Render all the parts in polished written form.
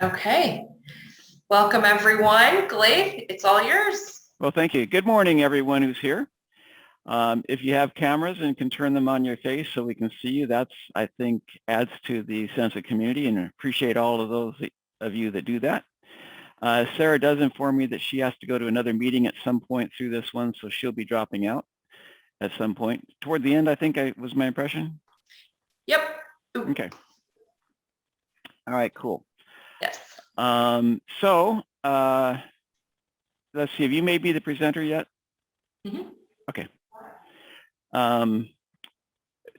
Okay. Welcome, everyone. Glade, it's all yours. Well, thank you. Good morning, everyone who's here. If you have cameras and can turn them on your face so we can see you, that's, I think, adds to the sense of community, and I appreciate all of those of you that do that. Sarah does inform me that she has to go to another meeting at some point through this one, so she'll be dropping out at some point. Toward the end, I think was my impression. Yep. Ooh. Okay. All right, cool. Yes. Let's see, have you made me the presenter yet? Mm-hmm. Okay.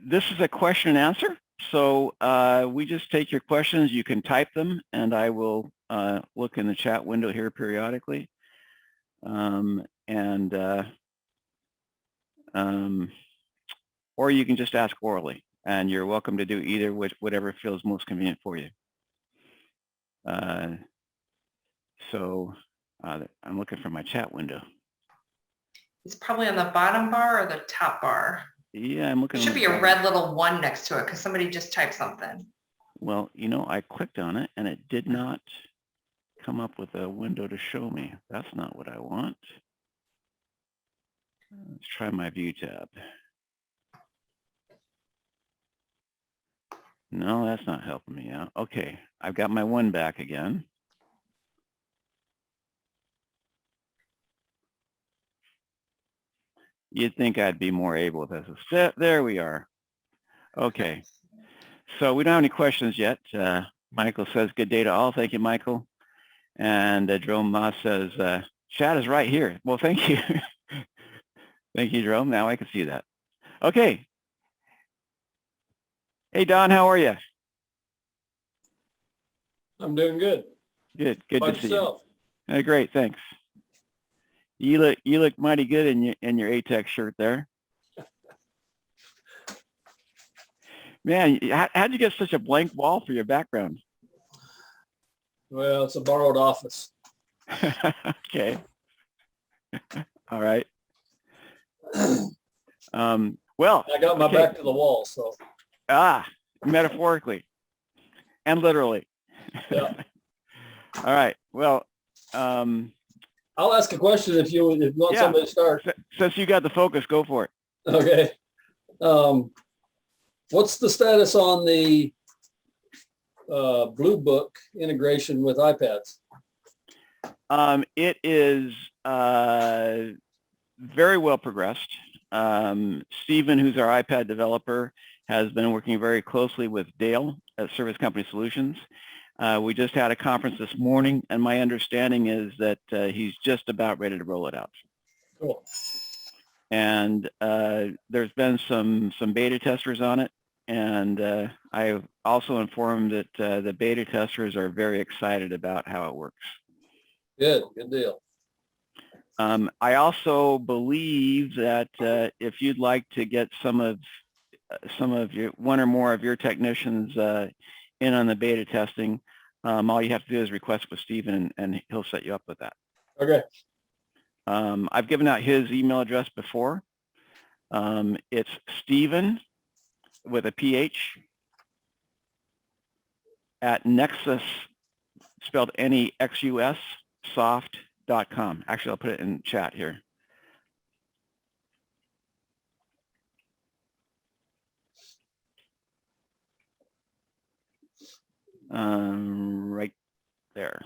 This is a question and answer. So we just take your questions. You can type them, and I will look in the chat window here periodically. Or you can just ask orally, and you're welcome to do either, whatever feels most convenient for you. I'm looking for my chat window. It's probably on the bottom bar or the top bar. Yeah, I'm looking. There should be a red little one next to it because somebody just typed something. Well, you know, I clicked on it and it did not come up with a window to show me. That's not what I want. Let's try my view tab. No, that's not helping me out. Okay, I've got my one back again. You'd think I'd be more able with this. There we are. Okay, so we don't have any questions yet. Michael says, good day to all. Thank you, Michael. And Jerome Moss says, chat is right here. Well, thank you. Thank you, Jerome. Now I can see that. Okay. Hey, Don, how are you? I'm doing good. Good to see yourself? you. Great, thanks. You look mighty good in your ATEX shirt there. Man, how'd you get such a blank wall for your background? Well, it's a borrowed office. Okay. All right. Well, I got my back to the wall, so. Metaphorically and literally. Yeah. All right. Well, I'll ask a question if you want somebody to start. Since you got the focus, go for it. Okay. What's the status on the Blue Book integration with iPads? It is very well progressed. Stephen, who's our iPad developer, has been working very closely with Dale at Service Company Solutions. We just had a conference this morning, and my understanding is that he's just about ready to roll it out. Cool. And there's been some beta testers on it, and I also informed that the beta testers are very excited about how it works. Good deal. I also believe that if you'd like to get some of your one or more of your technicians in on the beta testing, all you have to do is request with Stephen, and he'll set you up with that. Okay. I've given out his email address before. It's Stephen with a PH at Nexus, spelled N-E-X-U-S, soft.com. Actually, I'll put it in chat here. Right there.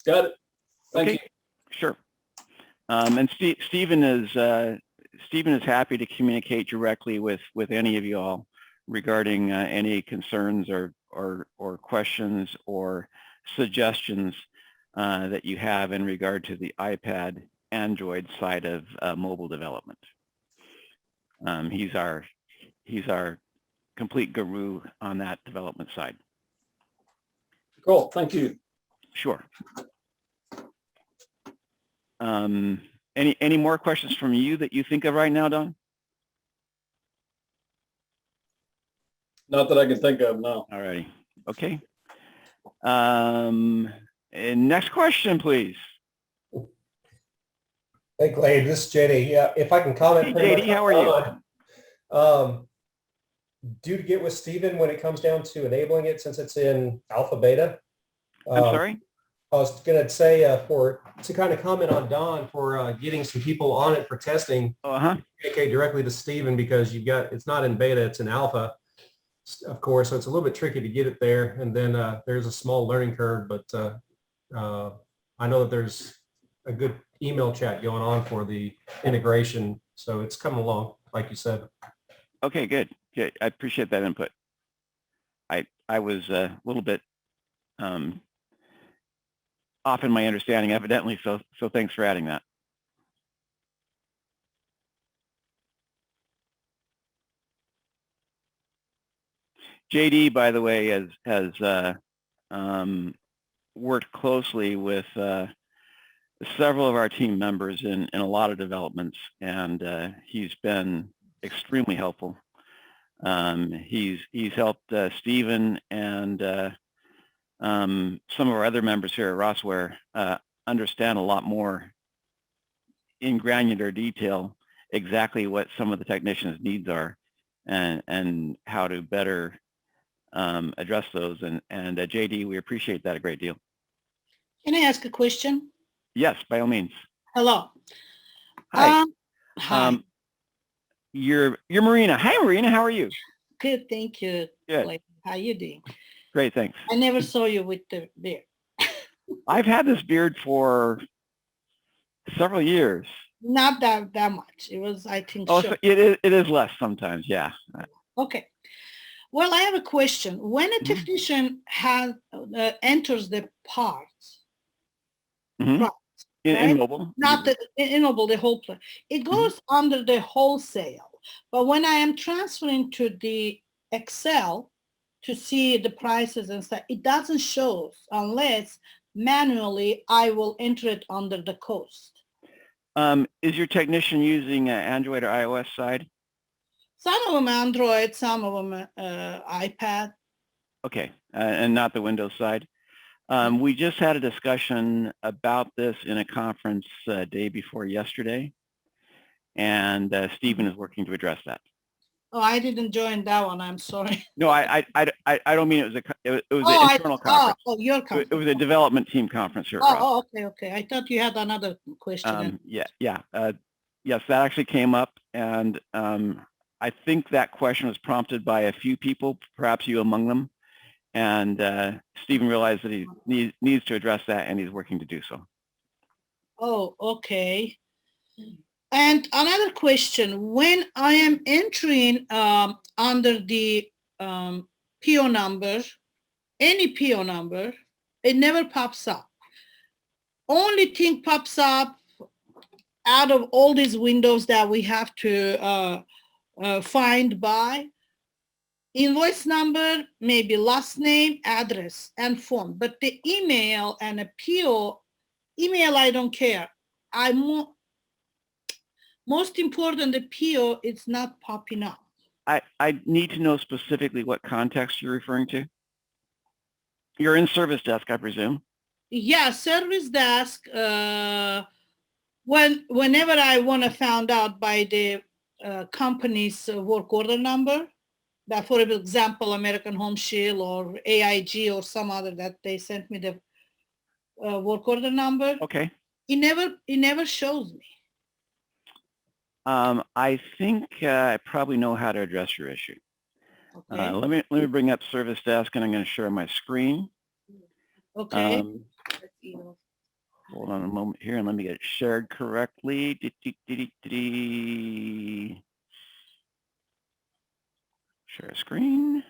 Got it. Thank you. Sure. And Stephen is happy to communicate directly with any of you all regarding any concerns or questions or suggestions that you have in regard to the iPad Android side of mobile development. He's our complete guru on that development side. Cool. Thank you. Sure. Any more questions from you that you think of right now, Don? Not that I can think of, no. All righty. Okay. And next question, please. Hey, Glade, this is JD. Yeah, if I can comment. Hey, JD, how are you? due to get with Stephen when it comes down to enabling it since it's in alpha beta. I'm sorry? I was going to say to kind of comment on Don for getting some people on it for testing. Communicate directly to Stephen because it's not in beta, it's in alpha, of course, so it's a little bit tricky to get it there. And then there's a small learning curve, but I know that there's a good email chat going on for the integration, so it's coming along, like you said. Okay, good. I appreciate that input. I was a little bit off in my understanding, evidently, so thanks for adding that. JD, by the way, has worked closely with several of our team members in a lot of developments, and he's been extremely helpful. He's helped Stephen and some of our other members here at Rossware understand a lot more in granular detail exactly what some of the technicians' needs are and how to better address those. And JD, we appreciate that a great deal. Can I ask a question? Yes, by all means. Hello. Hi. Hi. You're Marina. Hi, Marina. How are you? Good, thank you. Good. How you doing? Great, thanks. I never saw you with the beard. I've had this beard for several years. Not that much. It was, I think. Oh, short. so it is less sometimes. Yeah. Okay. Well, I have a question. When a technician enters the parts, right, in mobile, not in mobile, the whole place, it goes under the wholesale. But when I am transferring to the Excel to see the prices and stuff, it doesn't show unless manually I will enter it under the cost. Is your technician using Android or iOS side? Some of them Android, some of them iPad. Okay, and not the Windows side. We just had a discussion about this in a conference day before yesterday, and Stephen is working to address that. Oh, I didn't join that one. I'm sorry. No, I don't mean it was an internal conference. Oh, your conference. It was a development team conference here. At Ross. Okay. I thought you had another question. Yes, that actually came up, and I think that question was prompted by a few people, perhaps you among them. And Stephen realized that he needs to address that, and he's working to do so. Oh, okay. And another question, when I am entering under the PO number, any PO number, it never pops up. Only thing pops up out of all these windows that we have to find by invoice number, maybe last name, address, and phone. But the email and a PO, email, I don't care. Most important, the PO is not popping up. I need to know specifically what context you're referring to. You're in ServicDesk, I presume. Yeah, ServicDesk. Whenever I want to find out by the company's work order number, that for example, American Home Shield or AIG or some other that they sent me the work order number. Okay. It never shows me. I think I probably know how to address your issue. Okay. Let me bring up ServicDesk, and I'm going to share my screen. Okay. Hold on a moment here, and let me get it shared correctly. Share screen.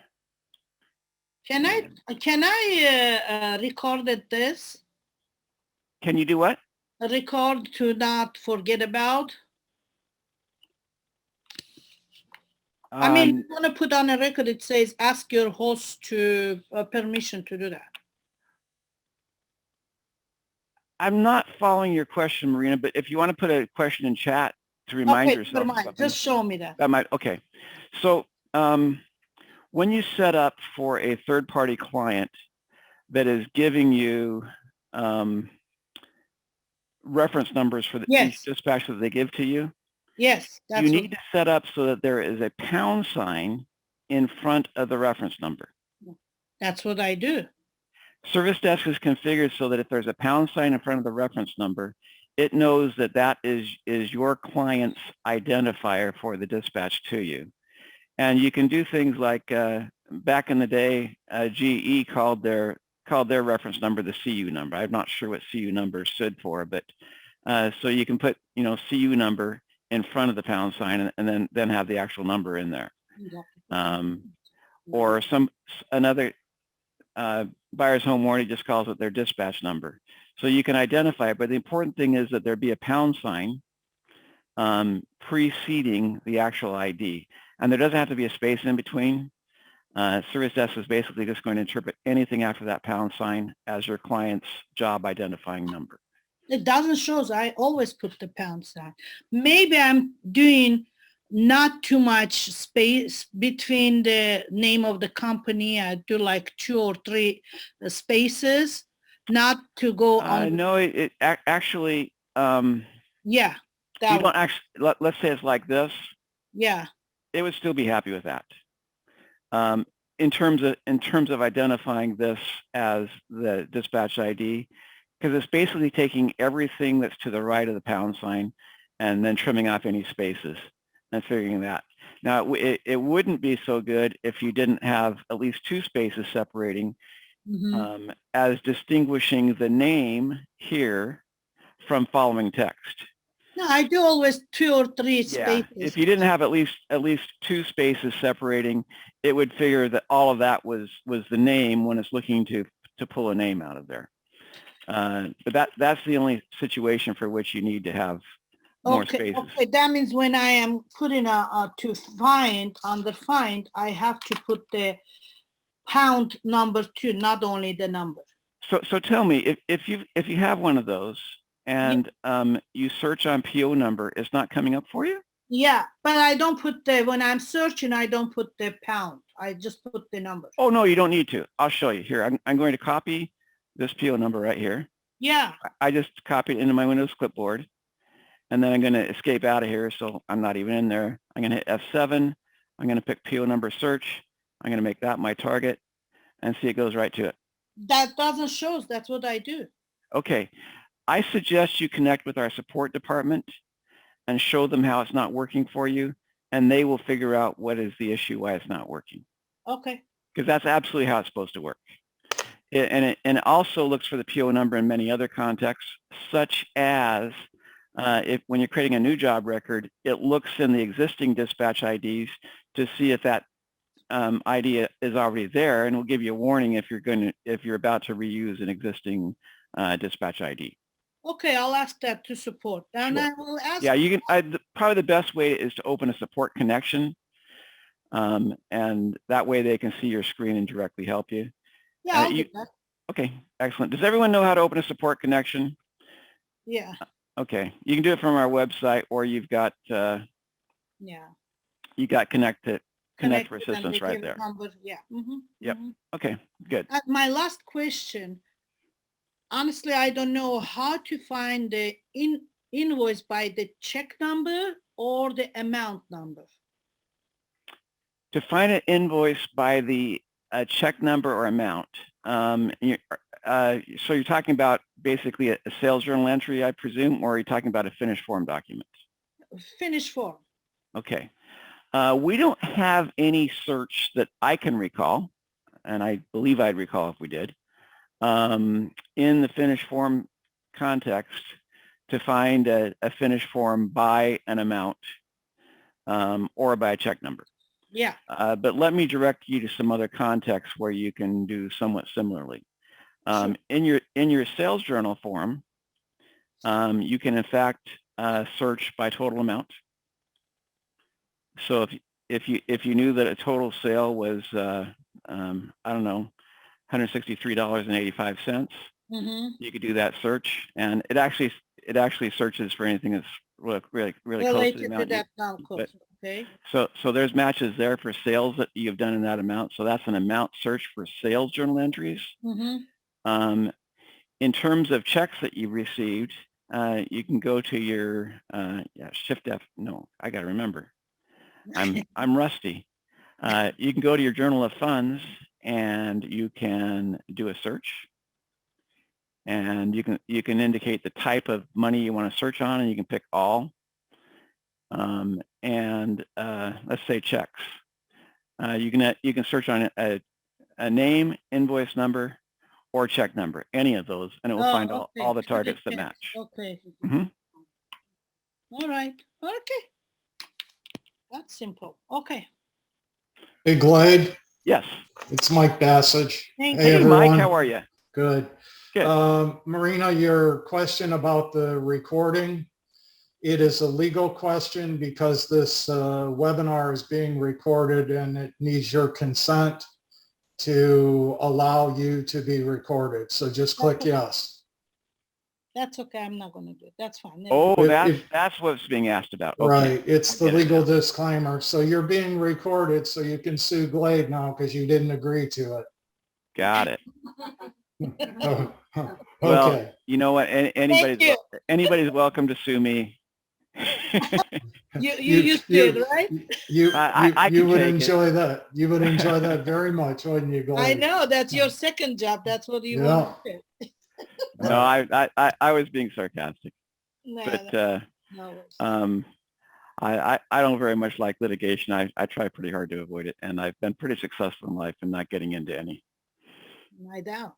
Can I record this? Can you do what? Record to not forget about. I mean, you want to put on a record, it says, ask your host to permission to do that. I'm not following your question, Marina, but if you want to put a question in chat to remind yourself. Just show me that. That might, okay. So when you set up for a third-party client that is giving you reference numbers for each dispatch that they give to you, yes, you need to set up so that there is a pound sign in front of the reference number. That's what I do. ServicDesk is configured so that if there's a pound sign in front of the reference number, it knows that that is your client's identifier for the dispatch to you. And you can do things like back in the day, GE called their reference number the CU number. I'm not sure what CU number stood for, but so you can put CU number in front of the pound sign and then have the actual number in there. Or another buyer's home warranty just calls it their dispatch number. So you can identify it, but the important thing is that there be a pound sign preceding the actual ID. And there doesn't have to be a space in between. ServicDesk is basically just going to interpret anything after that pound sign as your client's job identifying number. It doesn't show, so I always put the pound sign. Maybe I'm doing not too much space between the name of the company. I do like 2 or 3 spaces, not to go on. No, it actually. Yeah. You don't actually. Let's say it's like this. Yeah. It would still be happy with that. In terms of identifying this as the dispatch ID, because it's basically taking everything that's to the right of the pound sign and then trimming off any spaces and figuring that. Now, it wouldn't be so good if you didn't have at least 2 spaces separating as distinguishing the name here from following text. No, I do always 2 or 3 spaces. Yeah, if you didn't have at least 2 spaces separating, it would figure that all of that was the name when it's looking to pull a name out of there. But that's the only situation for which you need to have more spaces. Okay, that means when I am putting to find, under find, I have to put the pound number too, not only the number. So tell me, if you have one of those and you search on PO number, it's not coming up for you? Yeah, but I don't put when I'm searching, I don't put the pound. I just put the number. Oh, no, you don't need to. I'll show you. Here, I'm going to copy this PO number right here. Yeah. I just copied it into my Windows clipboard, and then I'm going to escape out of here, so I'm not even in there. I'm going to hit F7. I'm going to pick PO number search. I'm going to make that my target, and see it goes right to it. That doesn't show. That's what I do. Okay. I suggest you connect with our support department and show them how it's not working for you, and they will figure out what is the issue, why it's not working. Okay. Because that's absolutely how it's supposed to work. And it also looks for the PO number in many other contexts, such as when you're creating a new job record, it looks in the existing dispatch IDs to see if that ID is already there, and will give you a warning if you're about to reuse an existing dispatch ID. Okay, I'll ask that to support. And Sure. I will ask. Yeah, you can. Probably the best way is to open a support connection, and that way they can see your screen and directly help you. Yeah, I'll do that. Okay, excellent. Does everyone know how to open a support connection? Yeah. Okay, you can do it from our website, or you've got you got Connect for Assistance right there. Number. Yeah. Yep. Okay, good. My last question. Honestly, I don't know how to find the invoice by the check number or the amount number. To find an invoice by the check number or amount, so you're talking about basically a sales journal entry, I presume, or are you talking about a finished form document? Finished form. Okay. We don't have any search that I can recall, and I believe I'd recall if we did, in the finished form context to find a finished form by an amount or by a check number. Yeah. But let me direct you to some other contexts where you can do somewhat similarly. Sure. In your sales journal form, you can in fact search by total amount. So if you knew that a total sale was I don't know, $163.85, you could do that search, and it actually searches for anything that's really close to the amount. Okay. So there's matches there for sales that you've done in that amount. So that's an amount search for sales journal entries. In terms of checks that you received, you can go to your Shift F. No, I got to remember. I'm rusty. You can go to your Journal of Funds and you can do a search. And you can indicate the type of money you want to search on, and you can pick all. Let's say checks. You can search on a name, invoice number, or check number, any of those, and it will find all the targets that match. Okay. Mhm. All right. Okay. That's simple. Okay. Hey, Glade, Yes. it's Mike Bassage. Thank Hey, you. everyone. Mike, how are you? Good. Good. Marina, your question about the recording, it is a legal question because this webinar is being recorded and it needs your consent to allow you to be recorded. So just click Okay. yes. That's okay. I'm not going to do it. That's fine. Oh, If- that's what's being asked about. Okay. Right. It's the I get it legal now. disclaimer. So you're being recorded so you can sue Glade now because you didn't agree to it. Got it. Oh, Well, okay. you know what? Anybody's welcome to sue me. You did, right? I You can would take it. enjoy that. You would enjoy that very much, wouldn't you, Glade? I know that's your second job. That's what you want to do. No, I was being sarcastic, No, but no worries. I don't very much like litigation. I try pretty hard to avoid it, and I've been pretty successful in life in not getting into any. I doubt.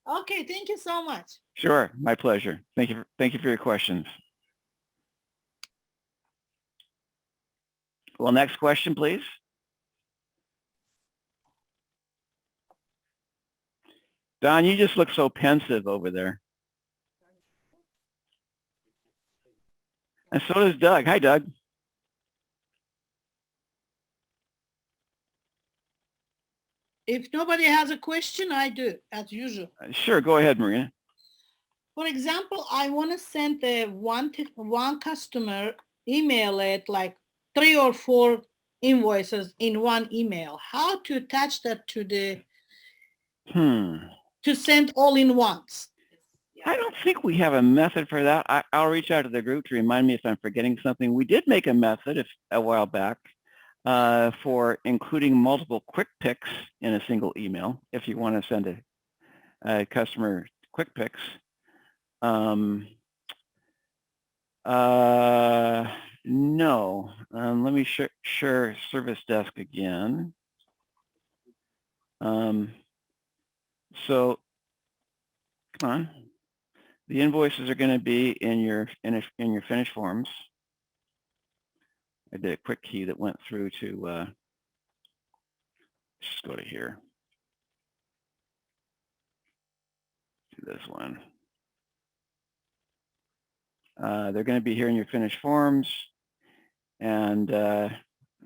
Okay, thank you so much. Sure, my pleasure. Thank you for your questions. Well, next question, please. Don, you just look so pensive over there. And so does Doug. Hi, Doug. If nobody has a question, I do, as usual. Sure, go ahead, Marina. For example, I want to send one customer email it like 3 or 4 invoices in one email. How to attach that to the to send all in once? I don't think we have a method for that. I'll reach out to the group to remind me if I'm forgetting something. We did make a method a while back for including multiple quick picks in a single email if you want to send a customer quick picks. No. Let me share ServicDesk again. So come on. The invoices are going to be in your finish forms. I did a quick key that went through to. Let's just go to here. Do this one. They're going to be here in your finished forms, and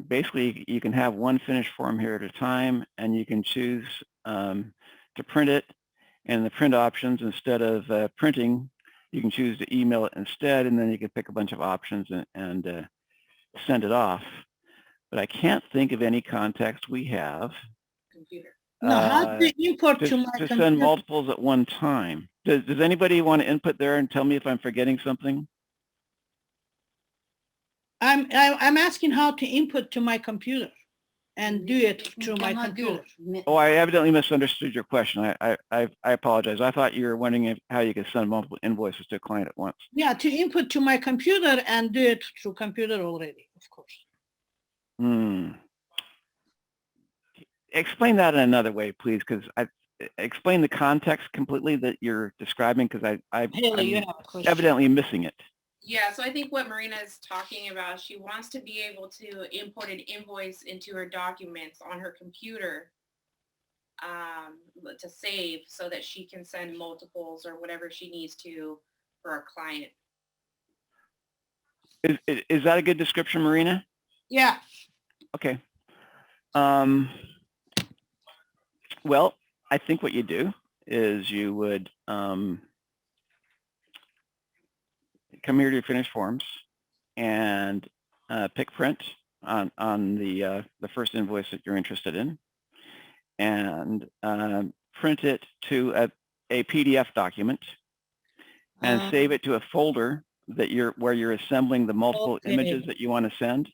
basically you can have one finished form here at a time, and you can choose to print it. And the print options, instead of printing, you can choose to email it instead, and then you can pick a bunch of options and send it off. But I can't think of any context we have No, how to import to my to computer? send multiples at one time. Does anybody want to input there and tell me if I'm forgetting something? I'm asking how to input to my computer and do it through my computer. Oh, I evidently misunderstood your question. I apologize. I thought you were wondering how you could send multiple invoices to a client at once. Yeah, to input to my computer and do it through computer already, of course. Explain that in another way, please, because explain the context completely that you're describing, because I'm Haley, you have a question. evidently missing it. Yeah, so I think what Marina is talking about, she wants to be able to import an invoice into her documents on her computer to save so that she can send multiples or whatever she needs to for a client. Is that a good description, Marina? Yeah. Okay. Well, I think what you do is you would come here to your finished forms and pick print on the first invoice that you're interested in, and print it to a PDF document and save it to a folder that where you're assembling the multiple images that you want to send.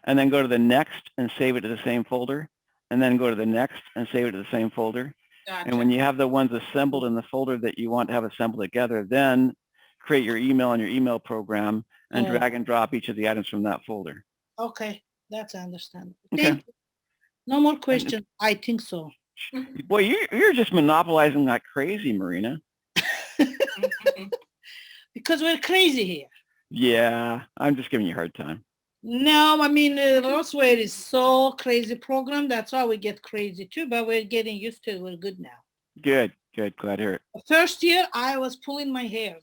and then go to the next and save it to the same folder, and then go to the next and save it to the same folder. Gotcha. And when you have the ones assembled in the folder that you want to have assembled together, then create your email in your email program and drag and drop each of the items from that folder. Okay, that's understandable. Okay. Thank you. No more questions. I think so. Boy, you're just monopolizing like crazy, Marina. Because we're crazy here. Yeah, I'm just giving you a hard time. No, I mean, Rossware is so crazy program. That's why we get crazy too, but we're getting used to it. We're good now. Good, good. Glad to hear it. The first year, I was pulling my hair.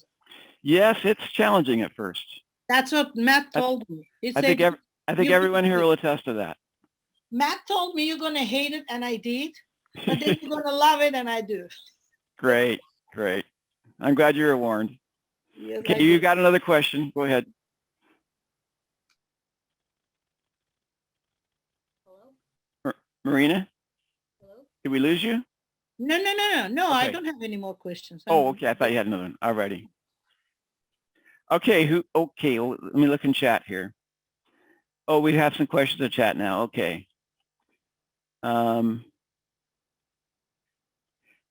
Yes, it's challenging at first. That's what Matt told me. He I think said, everyone here will attest to that. Matt told me you're going to hate it, and I did. But then you're going to love it, and I do. Great, great. I'm glad you were warned. Yes, Okay, I you did. got another question. Go ahead. Hello? Marina, Hello? did we lose you? No, I Okay. don't have any more questions. Oh, okay. I thought you had another one. Alrighty. Okay, okay, well, let me look in chat here. Oh, we have some questions in chat now. Okay.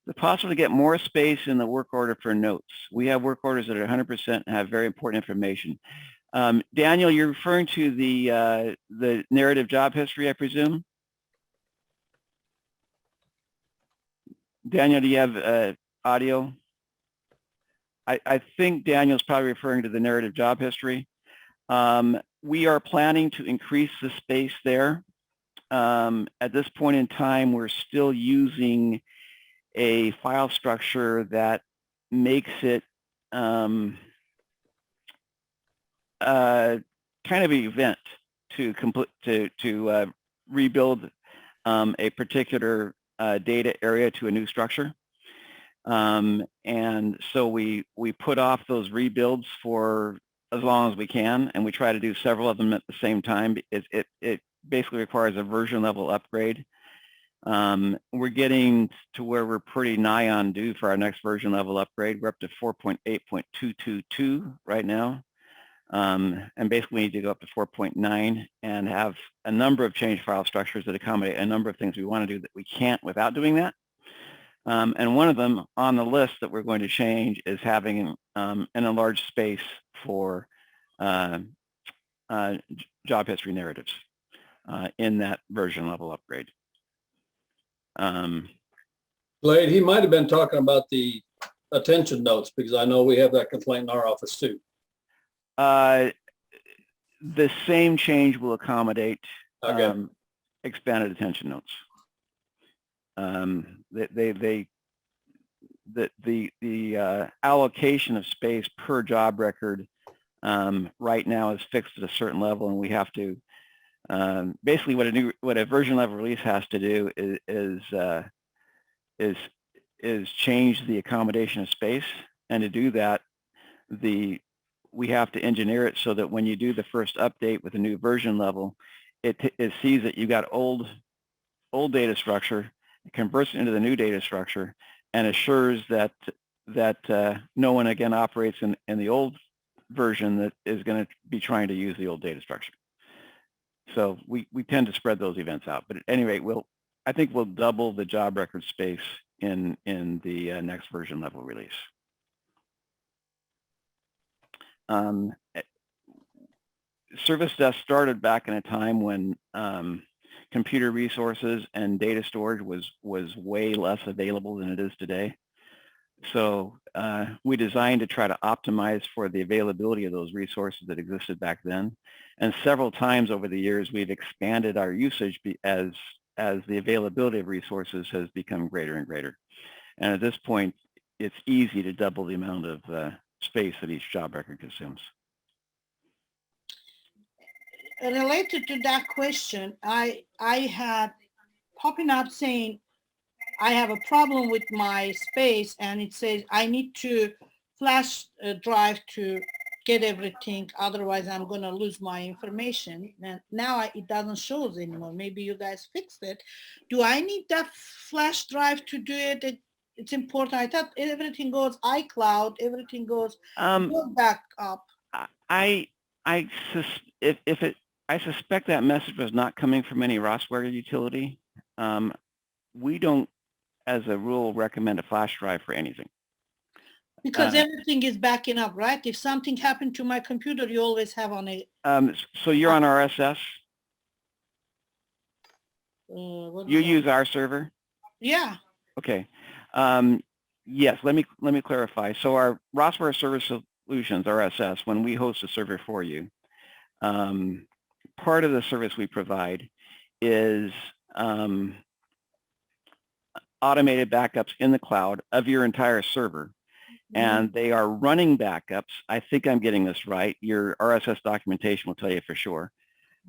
Is it possible to get more space in the work order for notes? We have work orders that are 100% and have very important information. Daniel, you're referring to the narrative job history, I presume? Daniel, do you have audio? I think Daniel's probably referring to the narrative job history. We are planning to increase the space there. At this point in time, we're still using a file structure that makes it kind of an event to rebuild a particular data area to a new structure. And so we put off those rebuilds for as long as we can, and we try to do several of them at the same time. It basically requires a version level upgrade. We're getting to where we're pretty nigh on due for our next version level upgrade. We're up to 4.8.222 right now. And basically we need to go up to 4.9 and have a number of change file structures that accommodate a number of things we want to do that we can't without doing that. And one of them on the list that we're going to change is having an enlarged space for job history narratives in that version level upgrade. Blade, he might have been talking about the attention notes, because I know we have that complaint in our office too. The same change will accommodate Okay. expanded attention notes. The allocation of space per job record right now is fixed at a certain level, and we have to basically what a version level release has to do is change the accommodation of space, and to do that we have to engineer it so that when you do the first update with a new version level, it sees that you got old data structure, it converts it into the new data structure, and assures that no one again operates in the old version that is going to be trying to use the old data structure. So we tend to spread those events out. But at any rate, I think we'll double the job record space in the next version level release. ServicDesk started back in a time when computer resources and data storage was way less available than it is today. So we designed to try to optimize for the availability of those resources that existed back then. And several times over the years, we've expanded our usage as the availability of resources has become greater and greater. And at this point, it's easy to double the amount of space that each job record consumes. Related to that question, I had popping up saying I have a problem with my space, and it says I need to flash drive to get everything, otherwise I'm going to lose my information. And now it doesn't show us anymore. Maybe you guys fixed it. Do I need that flash drive to do it? It's important. I thought everything goes iCloud, everything goes back up. If I suspect that message was not coming from any Rossware utility. We don't, as a rule, recommend a flash drive for anything. Because everything is backing up, right? If something happened to my computer, you always have on a. So you're on RSS? What You is that? use our server? Yeah. Okay. Yes, let me clarify. So our Rossware Service Solutions, RSS, when we host a server for you, part of the service we provide is automated backups in the cloud of your entire server. And they are running backups. I think I'm getting this right. Your RSS documentation will tell you for sure.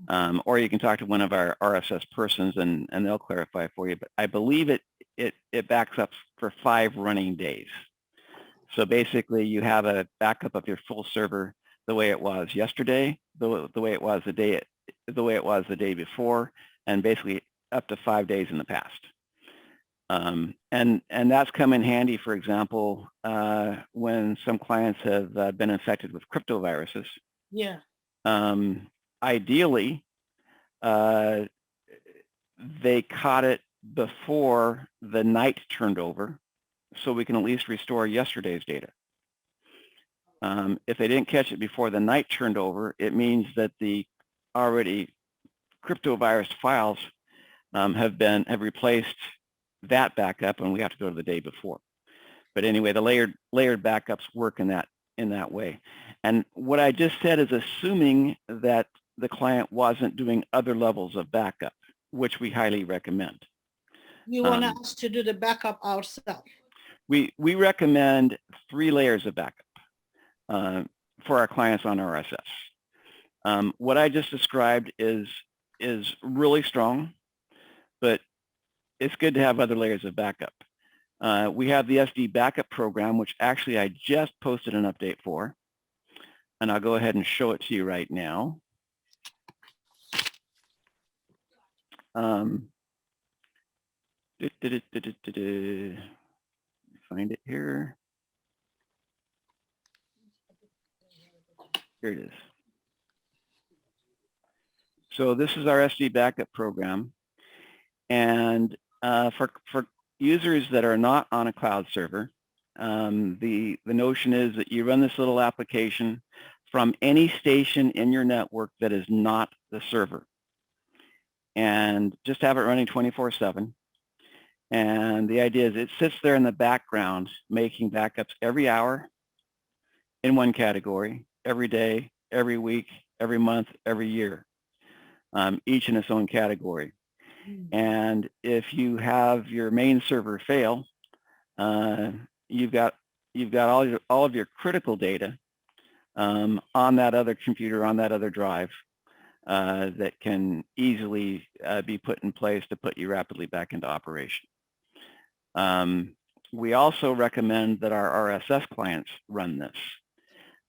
Or you can talk to one of our RSS persons and they'll clarify for you. But I believe it backs up for 5 running days. So basically you have a backup of your full server the way it was yesterday, the way it was the day before, and basically up to 5 days in the past. And that's come in handy, for example, when some clients have been infected with crypto viruses. Yeah. Ideally, they caught it before the night turned over, so we can at least restore yesterday's data. If they didn't catch it before the night turned over, it means that the already crypto virus files have replaced that backup, and we have to go to the day before. But anyway, the layered backups work in that way. And what I just said is assuming that the client wasn't doing other levels of backup, which we highly recommend. You want us to do the backup ourselves? We recommend 3 layers of backup for our clients on RSS. What I just described is really strong, but it's good to have other layers of backup. We have the SD backup program, which actually I just posted an update for, and I'll go ahead and show it to you right now. Find it here. Here it is. So this is our SD backup program, and for users that are not on a cloud server, the notion is that you run this little application from any station in your network that is not the server, and just have it running 24/7. And the idea is it sits there in the background making backups every hour in one category, every day, every week, every month, every year, each in its own category. And if you have your main server fail, you've got all of your critical data on that other computer, on that other drive, that can easily be put in place to put you rapidly back into operation. We also recommend that our RSS clients run this.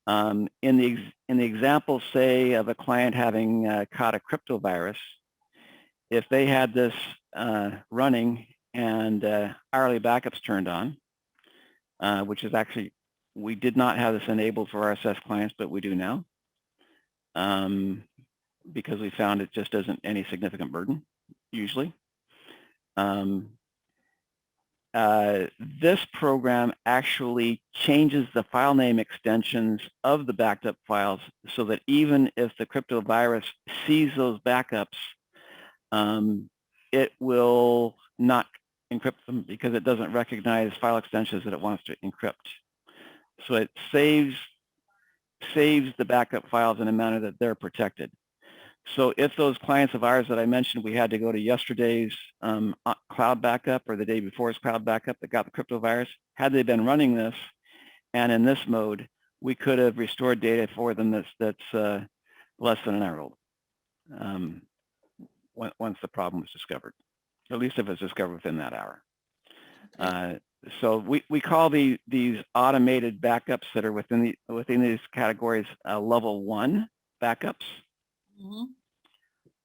In the example, say, of a client having caught a crypto virus, if they had this running and hourly backups turned on, which is actually, we did not have this enabled for RSS clients, but we do now, because we found it just isn't any significant burden, usually. This program actually changes the file name extensions of the backed up files so that even if the crypto virus sees those backups, it will not encrypt them because it doesn't recognize file extensions that it wants to encrypt. So it saves the backup files in a manner that they're protected. So if those clients of ours that I mentioned, we had to go to yesterday's cloud backup or the day before's cloud backup that got the crypto virus, had they been running this and in this mode, we could have restored data for them that's less than an hour old once the problem was discovered, at least if it's discovered within that hour. So we call these automated backups that are within these categories level 1 backups. Mm-hmm.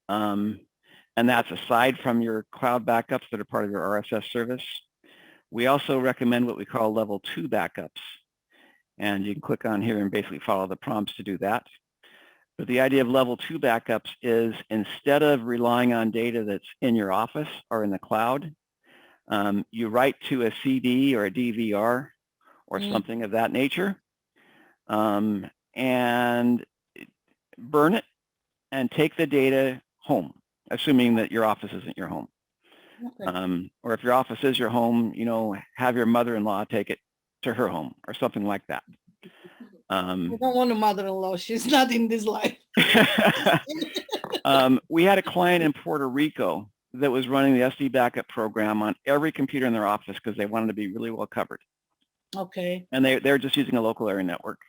And that's aside from your cloud backups that are part of your RSS service. We also recommend what we call level 2 backups. And you can click on here and basically follow the prompts to do that. But the idea of level 2 backups is instead of relying on data that's in your office or in the cloud, you write to a CD or a DVR or something of that nature, and burn it and take the data home, assuming that your office isn't your home. Okay. Or if your office is your home, have your mother-in-law take it to her home or something like that. I don't want a mother-in-law. She's not in this life. We had a client in Puerto Rico that was running the SD backup program on every computer in their office because they wanted to be really well covered. Okay. And they're just using a local area network.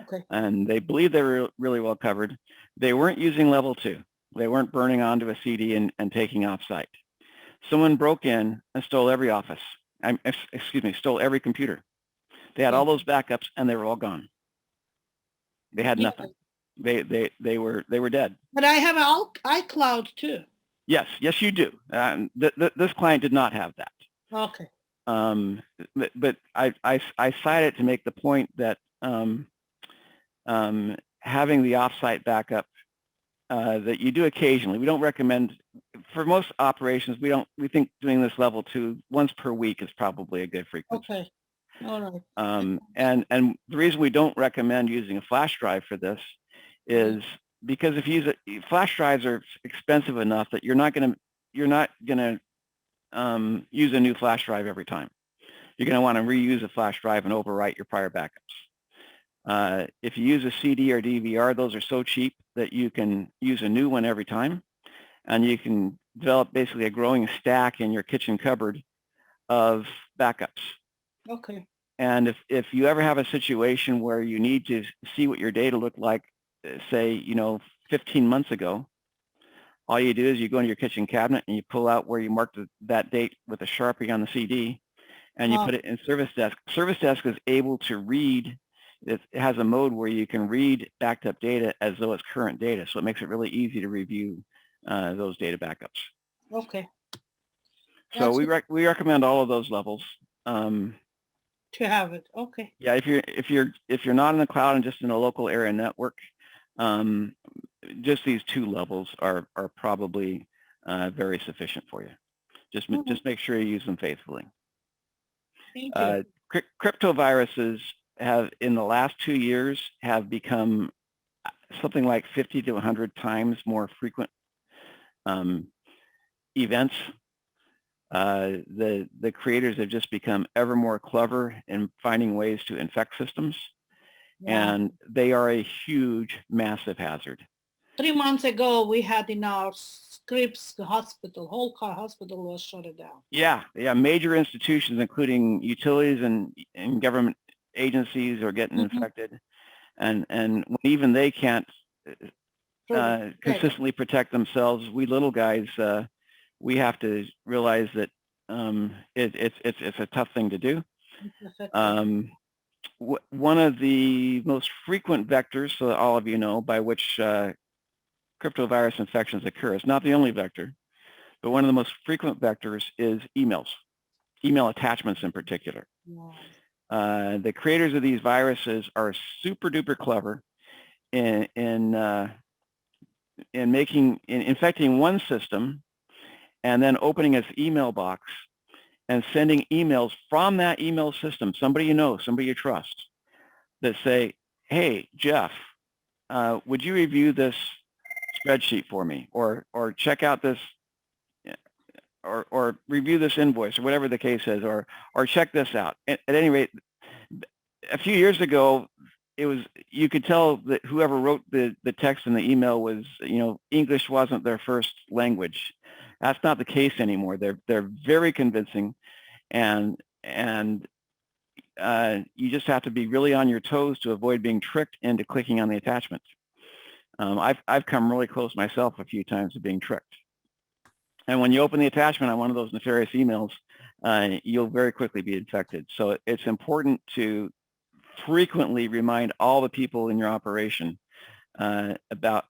Okay. And they believed they were really well covered. They weren't using level 2. They weren't burning onto a CD and taking off-site. Someone broke in and stole every office. Stole every computer. They had all those backups and they were all gone. They had nothing. They were dead. But I have an iCloud too. Yes, you do. This client did not have that. Okay. But I cite it to make the point that having the offsite backup that you do occasionally, we don't recommend for most operations. We think doing this level 2 once per week is probably a good frequency. Okay. All right. And the reason we don't recommend using a flash drive for this is because if you use it, flash drives are expensive enough that you're not gonna use a new flash drive every time. You're gonna want to reuse a flash drive and overwrite your prior backups. If you use a CD or DVR, those are so cheap that you can use a new one every time, and you can develop basically a growing stack in your kitchen cupboard of backups. Okay. And if you ever have a situation where you need to see what your data looked like, say, 15 months ago, all you do is you go into your kitchen cabinet and you pull out where you marked that date with a Sharpie on the CD, and you put it in ServicDesk. ServicDesk is able to read. It has a mode where you can read backed up data as though it's current data, so it makes it really easy to review those data backups. Okay. So we recommend all of those levels. To have it. Okay. Yeah, if you're not in the cloud and just in a local area network, just these 2 levels are probably very sufficient for you. Just make sure you use them faithfully. Thank you. Cryptoviruses have, in the last 2 years, have become something like 50 to 100 times more frequent events. The creators have just become ever more clever in finding ways to infect systems, and they are a huge, massive hazard. 3 months ago, we had in our scripts, the hospital, whole car hospital was shut down. Yeah, major institutions, including utilities and government agencies, are getting infected, and when even they can't consistently protect themselves, we little guys, we have to realize that it's a tough thing to do. One of the most frequent vectors, so that all of you know, by which cryptovirus infections occur, it's not the only vector, but one of the most frequent vectors is emails, email attachments in particular. The creators of these viruses are super duper clever in infecting one system and then opening its email box and sending emails from that email system, somebody you know, somebody you trust, that say, hey, Jeff, would you review this spreadsheet for me, or check out this, or review this invoice, or whatever the case is, or check this out. At any rate, a few years ago, you could tell that whoever wrote the text in the email was, English wasn't their first language. That's not the case anymore. They're very convincing, and you just have to be really on your toes to avoid being tricked into clicking on the attachment. I've come really close myself a few times to being tricked. And when you open the attachment on one of those nefarious emails, you'll very quickly be infected. So it's important to frequently remind all the people in your operation about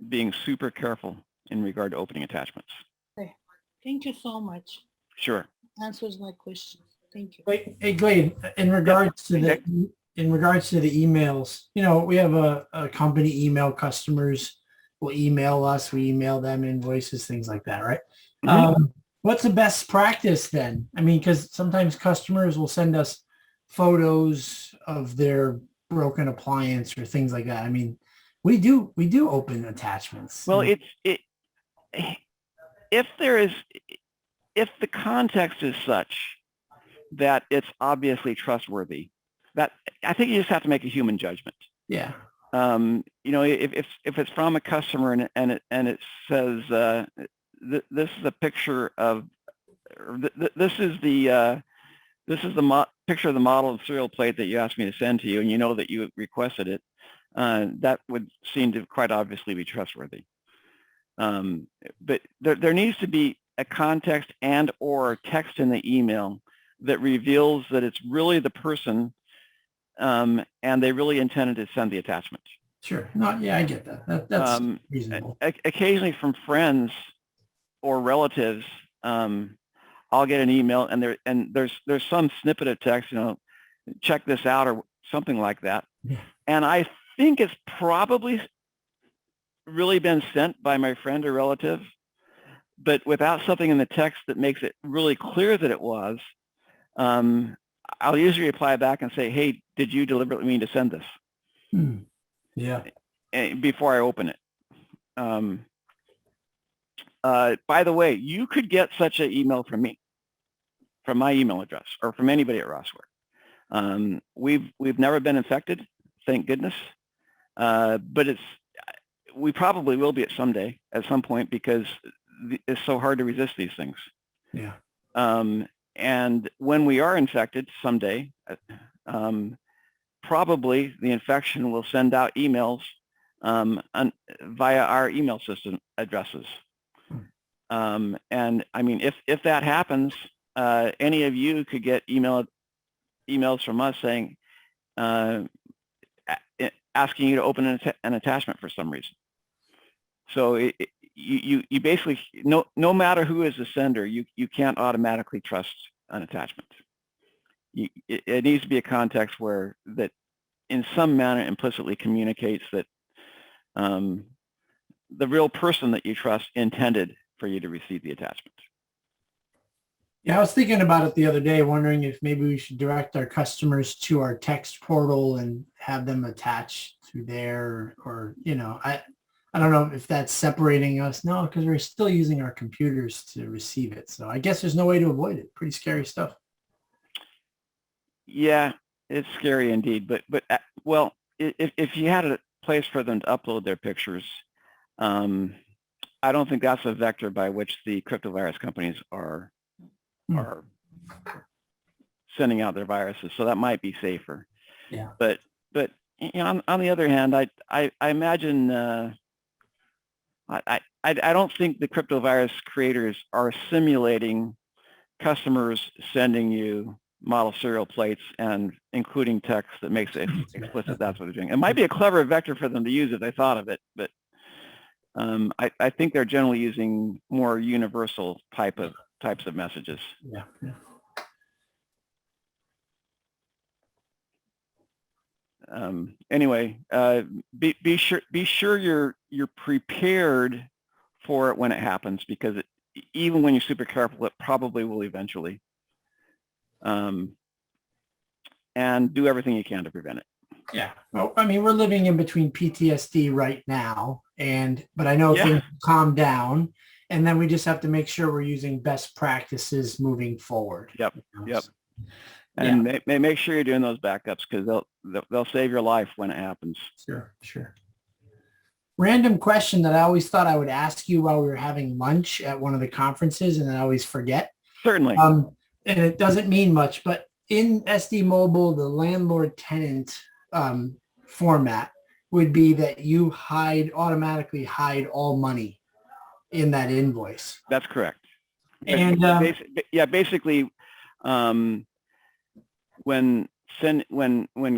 being super careful in regard to opening attachments. Okay. Thank you so much. Sure. Answers my question. Thank you. Wait, hey, Glade, in regards to in regards to the emails, we have a company email. Customers will email us. We email them invoices, things like that, right? Mhm. What's the best practice then? I mean, because sometimes customers will send us photos of their broken appliance or things like that. I mean, we do open attachments. Well, if the context is such that it's obviously trustworthy, that I think you just have to make a human judgment. Yeah. If it's from a customer and it says this is a picture of this is the picture of the model of cereal plate that you asked me to send to you, and you know that you requested it, that would seem to quite obviously be trustworthy. But there needs to be a context and or text in the email that reveals that it's really the person and they really intended to send the attachment. Sure. No, yeah, I get that. That's reasonable. Occasionally from friends or relatives, I'll get an email and there's some snippet of text, check this out or something like that. Yeah. And I think it's probably really been sent by my friend or relative, but without something in the text that makes it really clear that it was, I'll usually reply back and say, hey, did you deliberately mean to send this? Yeah. Before I open it. By the way, you could get such an email from me, from my email address, or from anybody at Rossware. We've never been infected, thank goodness, but we probably will be at some point, because it's so hard to resist these things. Yeah. And when we are infected someday, probably the infection will send out emails via our email system addresses. And I mean, if that happens, any of you could get emails from us saying, asking you to open an attachment for some reason. So you basically, no matter who is the sender, you can't automatically trust an attachment. It needs to be a context that in some manner implicitly communicates that the real person that you trust intended for you to receive the attachment. Yeah, I was thinking about it the other day, wondering if maybe we should direct our customers to our text portal and have them attach through there, or I don't know if that's separating us. No, because we're still using our computers to receive it. So I guess there's no way to avoid it. Pretty scary stuff. Yeah, it's scary indeed. But well, if you had a place for them to upload their pictures, I don't think that's a vector by which the cryptovirus companies are sending out their viruses. So that might be safer. Yeah. But on the other hand, I imagine I don't think the cryptovirus creators are simulating customers sending you model serial plates and including text that makes it explicit that's what they're doing. It might be a clever vector for them to use if they thought of it, but I think they're generally using more universal types of messages. Yeah. Anyway, be sure you're prepared for it when it happens, because even when you're super careful, it probably will eventually. And do everything you can to prevent it. Yeah. Well, I mean, we're living in between PTSD right now, but I know things calm down, and then we just have to make sure we're using best practices moving forward. Yep. And make sure you're doing those backups, because they'll save your life when it happens. Sure. Random question that I always thought I would ask you while we were having lunch at one of the conferences, and I always forget. Certainly. And it doesn't mean much, but in SD Mobile, the landlord-tenant format would be that you automatically hide all money in that invoice. That's correct. And basically, when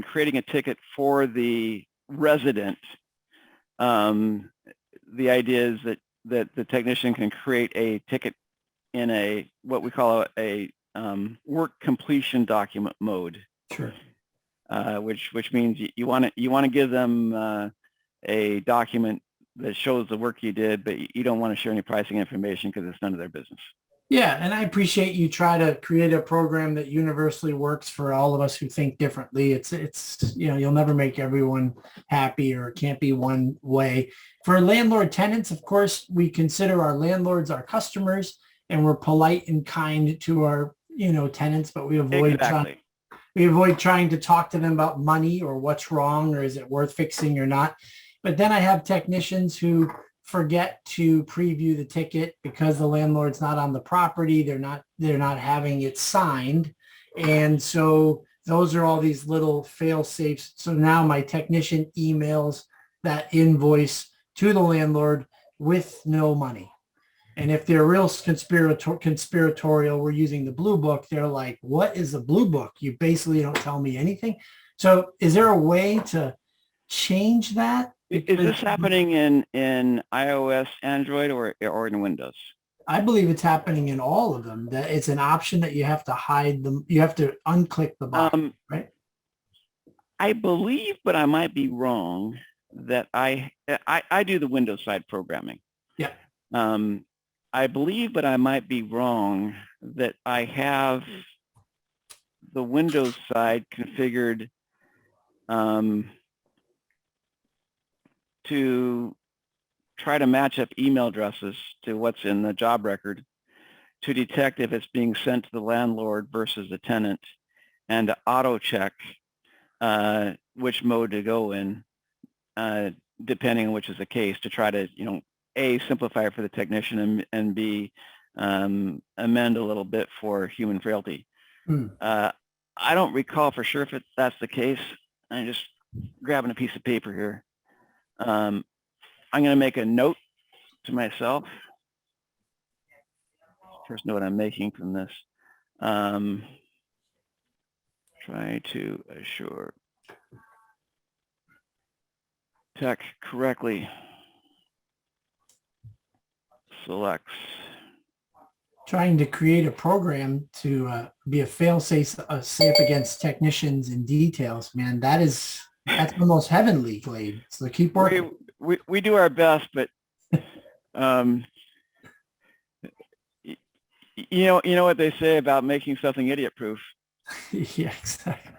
creating a ticket for the resident, the idea is that the technician can create a ticket in what we call a work completion document mode. Sure. which means you want to give them a document that shows the work you did, but you don't want to share any pricing information because it's none of their business. Yeah, and I appreciate you try to create a program that universally works for all of us who think differently. It's you'll never make everyone happy, or it can't be one way. For landlord tenants, of course, we consider our landlords our customers, and we're polite and kind to our tenants, but we avoid trying to talk to them about money or what's wrong or is it worth fixing or not. But then I have technicians who forget to preview the ticket because the landlord's not on the property. They're not having it signed. And so those are all these little fail safes. So now my technician emails that invoice to the landlord with no money. And if they're real conspiratorial, we're using the blue book. They're like, what is the blue book? You basically don't tell me anything. So is there a way to change that? Is this happening in iOS, Android, or in Windows? I believe it's happening in all of them. That it's an option that you have to hide them. You have to unclick the box, right? I believe, but I might be wrong, that I do the Windows side programming. Yeah. I believe, but I might be wrong, that I have the Windows side configured to try to match up email addresses to what's in the job record to detect if it's being sent to the landlord versus the tenant, and to auto check which mode to go in, depending on which is the case, to try to, A, simplify it for the technician, and B, amend a little bit for human frailty. I don't recall for sure if that's the case. I'm just grabbing a piece of paper here. I'm going to make a note to myself. First note I'm making from this. Try to assure tech correctly selects. Trying to create a program to be a fail-safe against technicians and details, man. That's almost heavenly, Glade. So keep working. We do our best, but you know what they say about making something idiot-proof. Yeah, exactly.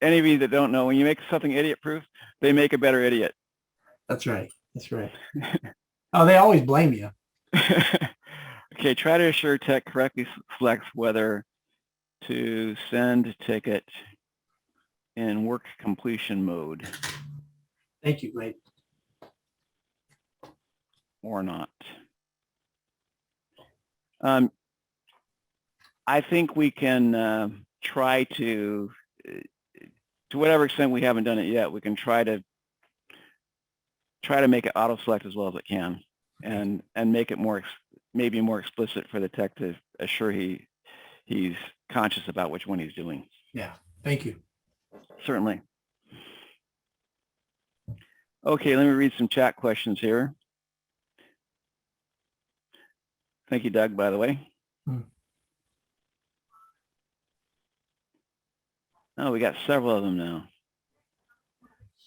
Any of you that don't know, when you make something idiot-proof, they make a better idiot. That's right. That's right. Oh, they always blame you. Okay, try to assure tech correctly selects whether to send ticket in work completion mode. Thank you, Glade. Or not. I think we can try to whatever extent we haven't done it yet, we can try to make it auto select as well as it can, and make it maybe more explicit for the tech to assure he's conscious about which one he's doing. Yeah, thank you. Certainly. Okay, let me read some chat questions here. Thank you, Doug, by the way. Oh, we got several of them now.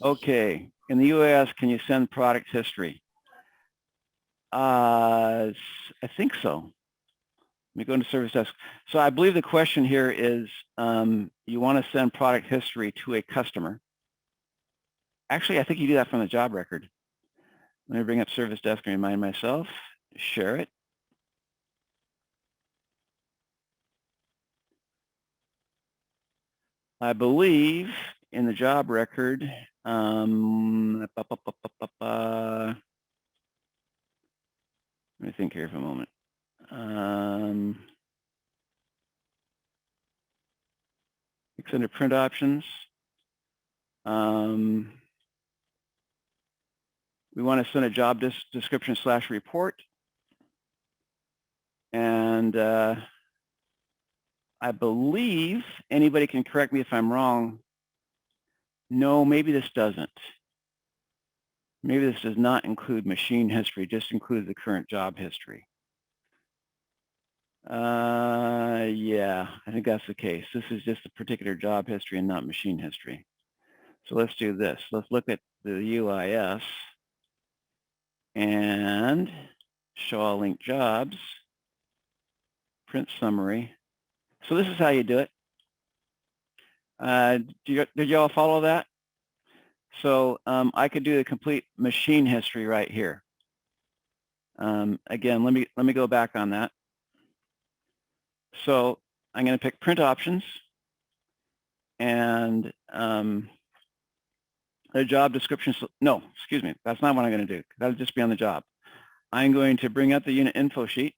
Okay, in the UAS, can you send product history? I think so. Let me go into ServicDesk. So I believe the question here is you want to send product history to a customer. Actually, I think you do that from the job record. Let me bring up ServicDesk and remind myself. Share it. I believe in the job record, let me think here for a moment. It's under print options. We want to send a job description / report. And I believe, anybody can correct me if I'm wrong, no, maybe this doesn't. Maybe this does not include machine history, just includes the current job history. Yeah, I think that's the case. This is just a particular job history and not machine history. So let's do this. Let's look at the UIS and show all linked jobs, print summary. So this is how you do it. Did you all follow that? So I could do the complete machine history right here. Again, let me go back on that. So I'm going to pick print options, and the job description. No, excuse me. That's not what I'm going to do. That'll just be on the job. I'm going to bring up the unit info sheet.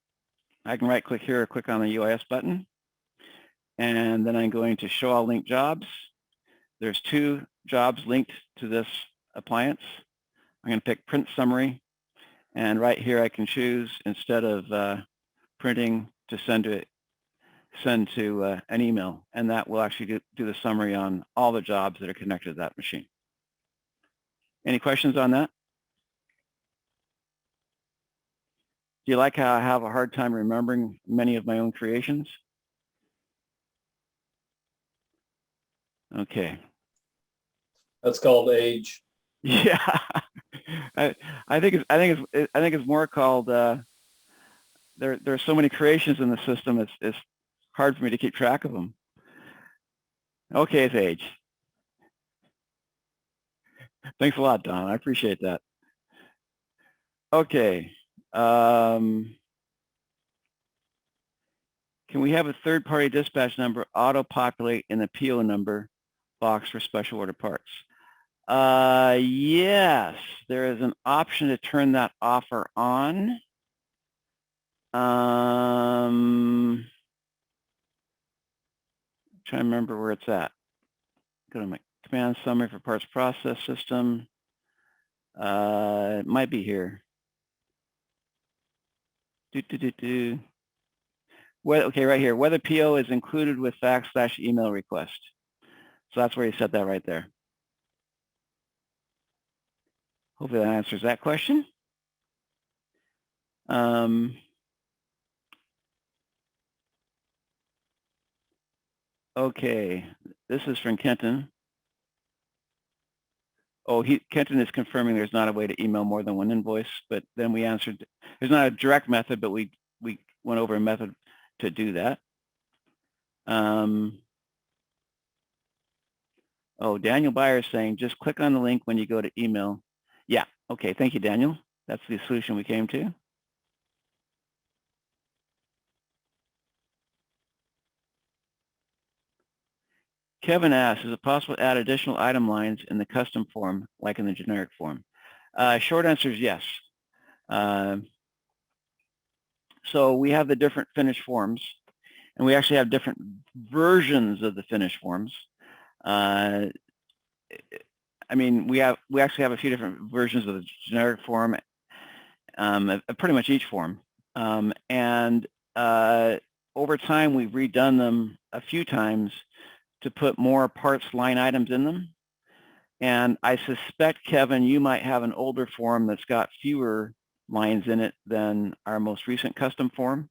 I can right click here or click on the UIS button. And then I'm going to show all linked jobs. There's 2 jobs linked to this appliance. I'm going to pick print summary. And right here I can choose, instead of printing, to send to an email. And that will actually do the summary on all the jobs that are connected to that machine. Any questions on that? Do you like how I have a hard time remembering many of my own creations? Okay. That's called age. Yeah, I think it's more called there's so many creations in the system. It's hard for me to keep track of them. Okay, it's age. Thanks a lot, Don. I appreciate that. Okay. Can we have a third-party dispatch number auto-populate in the PO number box for special order parts? Yes, there is an option to turn that offer on. Trying to remember where it's at. Go to my command summary for parts process system. It might be here. Okay, right here. Whether PO is included with fax/email request. So that's where you set that right there. Hopefully that answers that question. Okay, this is from Kenton. Oh, Kenton is confirming there's not a way to email more than one invoice, but then we answered, there's not a direct method, but we went over a method to do that. Oh, Daniel Byer is saying, just click on the link when you go to email. Yeah, okay, thank you, Daniel. That's the solution we came to. Kevin asks, is it possible to add additional item lines in the custom form, like in the generic form? Short answer is yes. So we have the different finished forms, and we actually have different versions of the finished forms. I mean, we actually have a few different versions of the generic form, pretty much each form. And over time, we've redone them a few times to put more parts line items in them. And I suspect, Kevin, you might have an older form that's got fewer lines in it than our most recent custom form.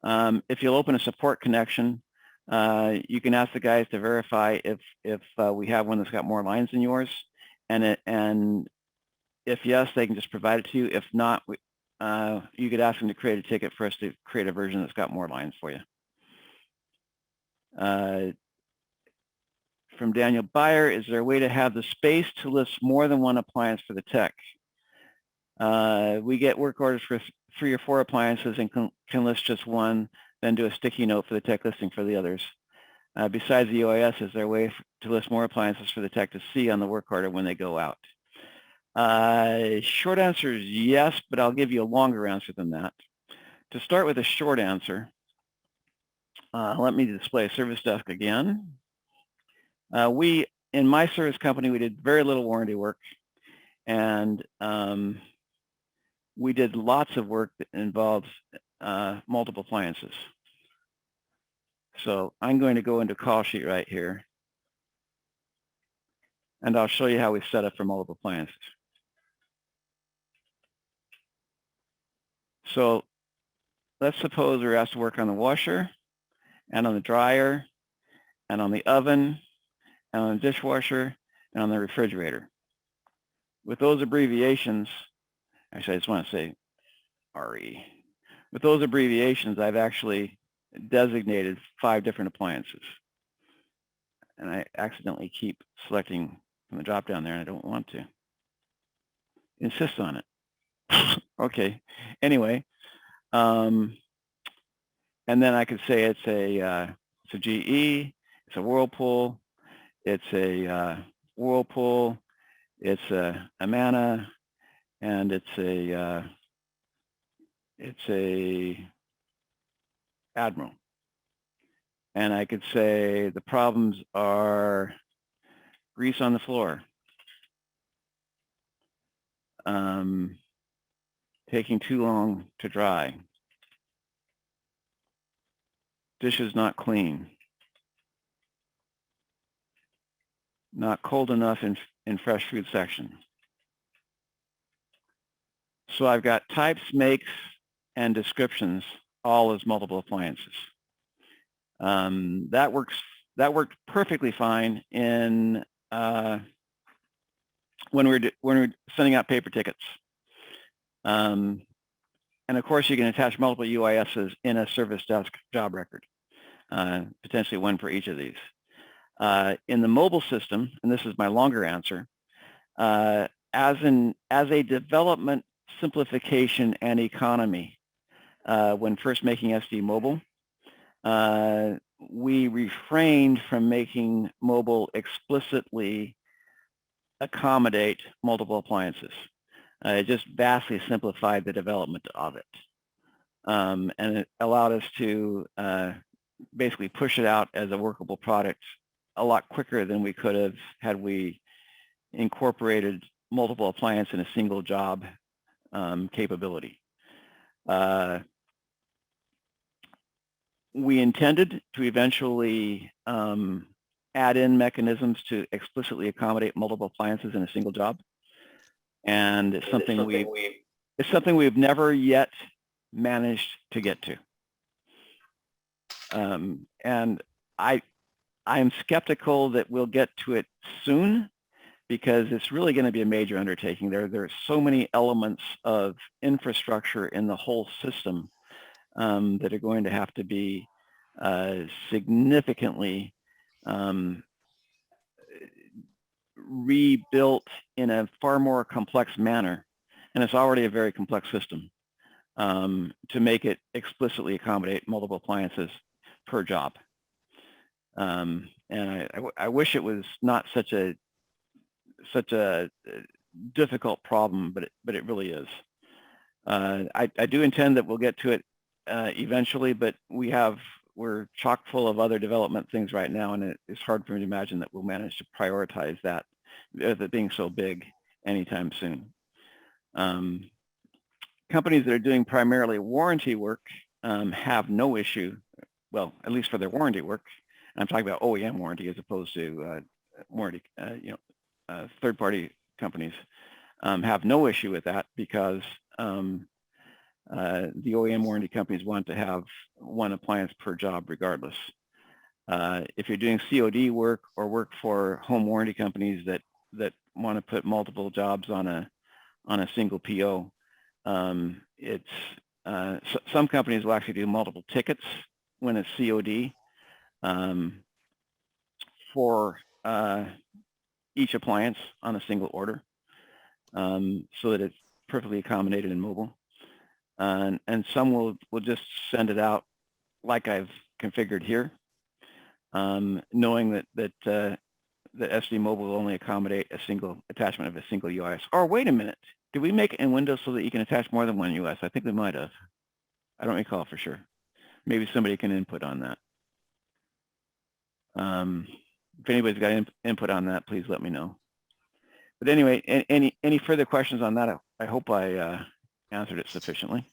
If you'll open a support connection, you can ask the guys to verify if we have one that's got more lines than yours. And if yes, they can just provide it to you. If not, you could ask them to create a ticket for us to create a version that's got more lines for you. From Daniel Byer, is there a way to have the space to list more than one appliance for the tech? We get work orders for 3 or 4 appliances and can list just one, then do a sticky note for the tech listing for the others. Besides the UAS, is there a way to list more appliances for the tech to see on the work order when they go out? Short answer is yes, but I'll give you a longer answer than that. To start with a short answer, let me display ServicDesk again. In my service company, we did very little warranty work, and we did lots of work that involves multiple appliances. So I'm going to go into call sheet right here, and I'll show you how we set up for multiple appliances. So let's suppose we're asked to work on the washer and on the dryer and on the oven and on the dishwasher and on the refrigerator. With those abbreviations, actually I just want to say RE. With those abbreviations, I've actually designated 5 different appliances. And I accidentally keep selecting from the drop down there and I don't want to. Insist on it. Okay, anyway. And then I could say it's a GE, it's a Whirlpool, it's a Whirlpool, it's a Amana, and it's a Admiral. And I could say the problems are grease on the floor, taking too long to dry, dishes not clean, not cold enough in fresh food section. So I've got types, makes, and descriptions all as multiple appliances. That worked perfectly fine in when we're sending out paper tickets. And of course, you can attach multiple UASs in a ServicDesk job record, potentially one for each of these. In the mobile system, and this is my longer answer, as a development simplification and economy, when first making SD Mobile, we refrained from making mobile explicitly accommodate multiple appliances. It just vastly simplified the development of it. And it allowed us to basically push it out as a workable product a lot quicker than we could have had we incorporated multiple appliances in a single job capability. We intended to eventually add in mechanisms to explicitly accommodate multiple appliances in a single job. And it's something we've never yet managed to get to. And I'm skeptical that we'll get to it soon, because it's really going to be a major undertaking. There are so many elements of infrastructure in the whole system that are going to have to be significantly rebuilt in a far more complex manner, and it's already a very complex system, to make it explicitly accommodate multiple appliances per job. And I wish it was not such a difficult problem, but it really is. I do intend that we'll get to it eventually, but we're chock full of other development things right now, and it's hard for me to imagine that we'll manage to prioritize that, it being so big, anytime soon. Companies that are doing primarily warranty work have no issue, well, at least for their warranty work. I'm talking about OEM warranty as opposed to warranty, third-party companies have no issue with that, because the OEM warranty companies want to have one appliance per job regardless. If you're doing COD work or work for home warranty companies that want to put multiple jobs on a single PO, some companies will actually do multiple tickets when it's COD for each appliance on a single order, so that it's perfectly accommodated in mobile. And some will just send it out like I've configured here, knowing that SD Mobile will only accommodate a single attachment of a single UIS. Or wait a minute, did we make it in Windows so that you can attach more than one UIS? I think we might have. I don't recall for sure. Maybe somebody can input on that. If anybody's got input on that, please let me know. But anyway, any further questions on that? I hope I answered it sufficiently.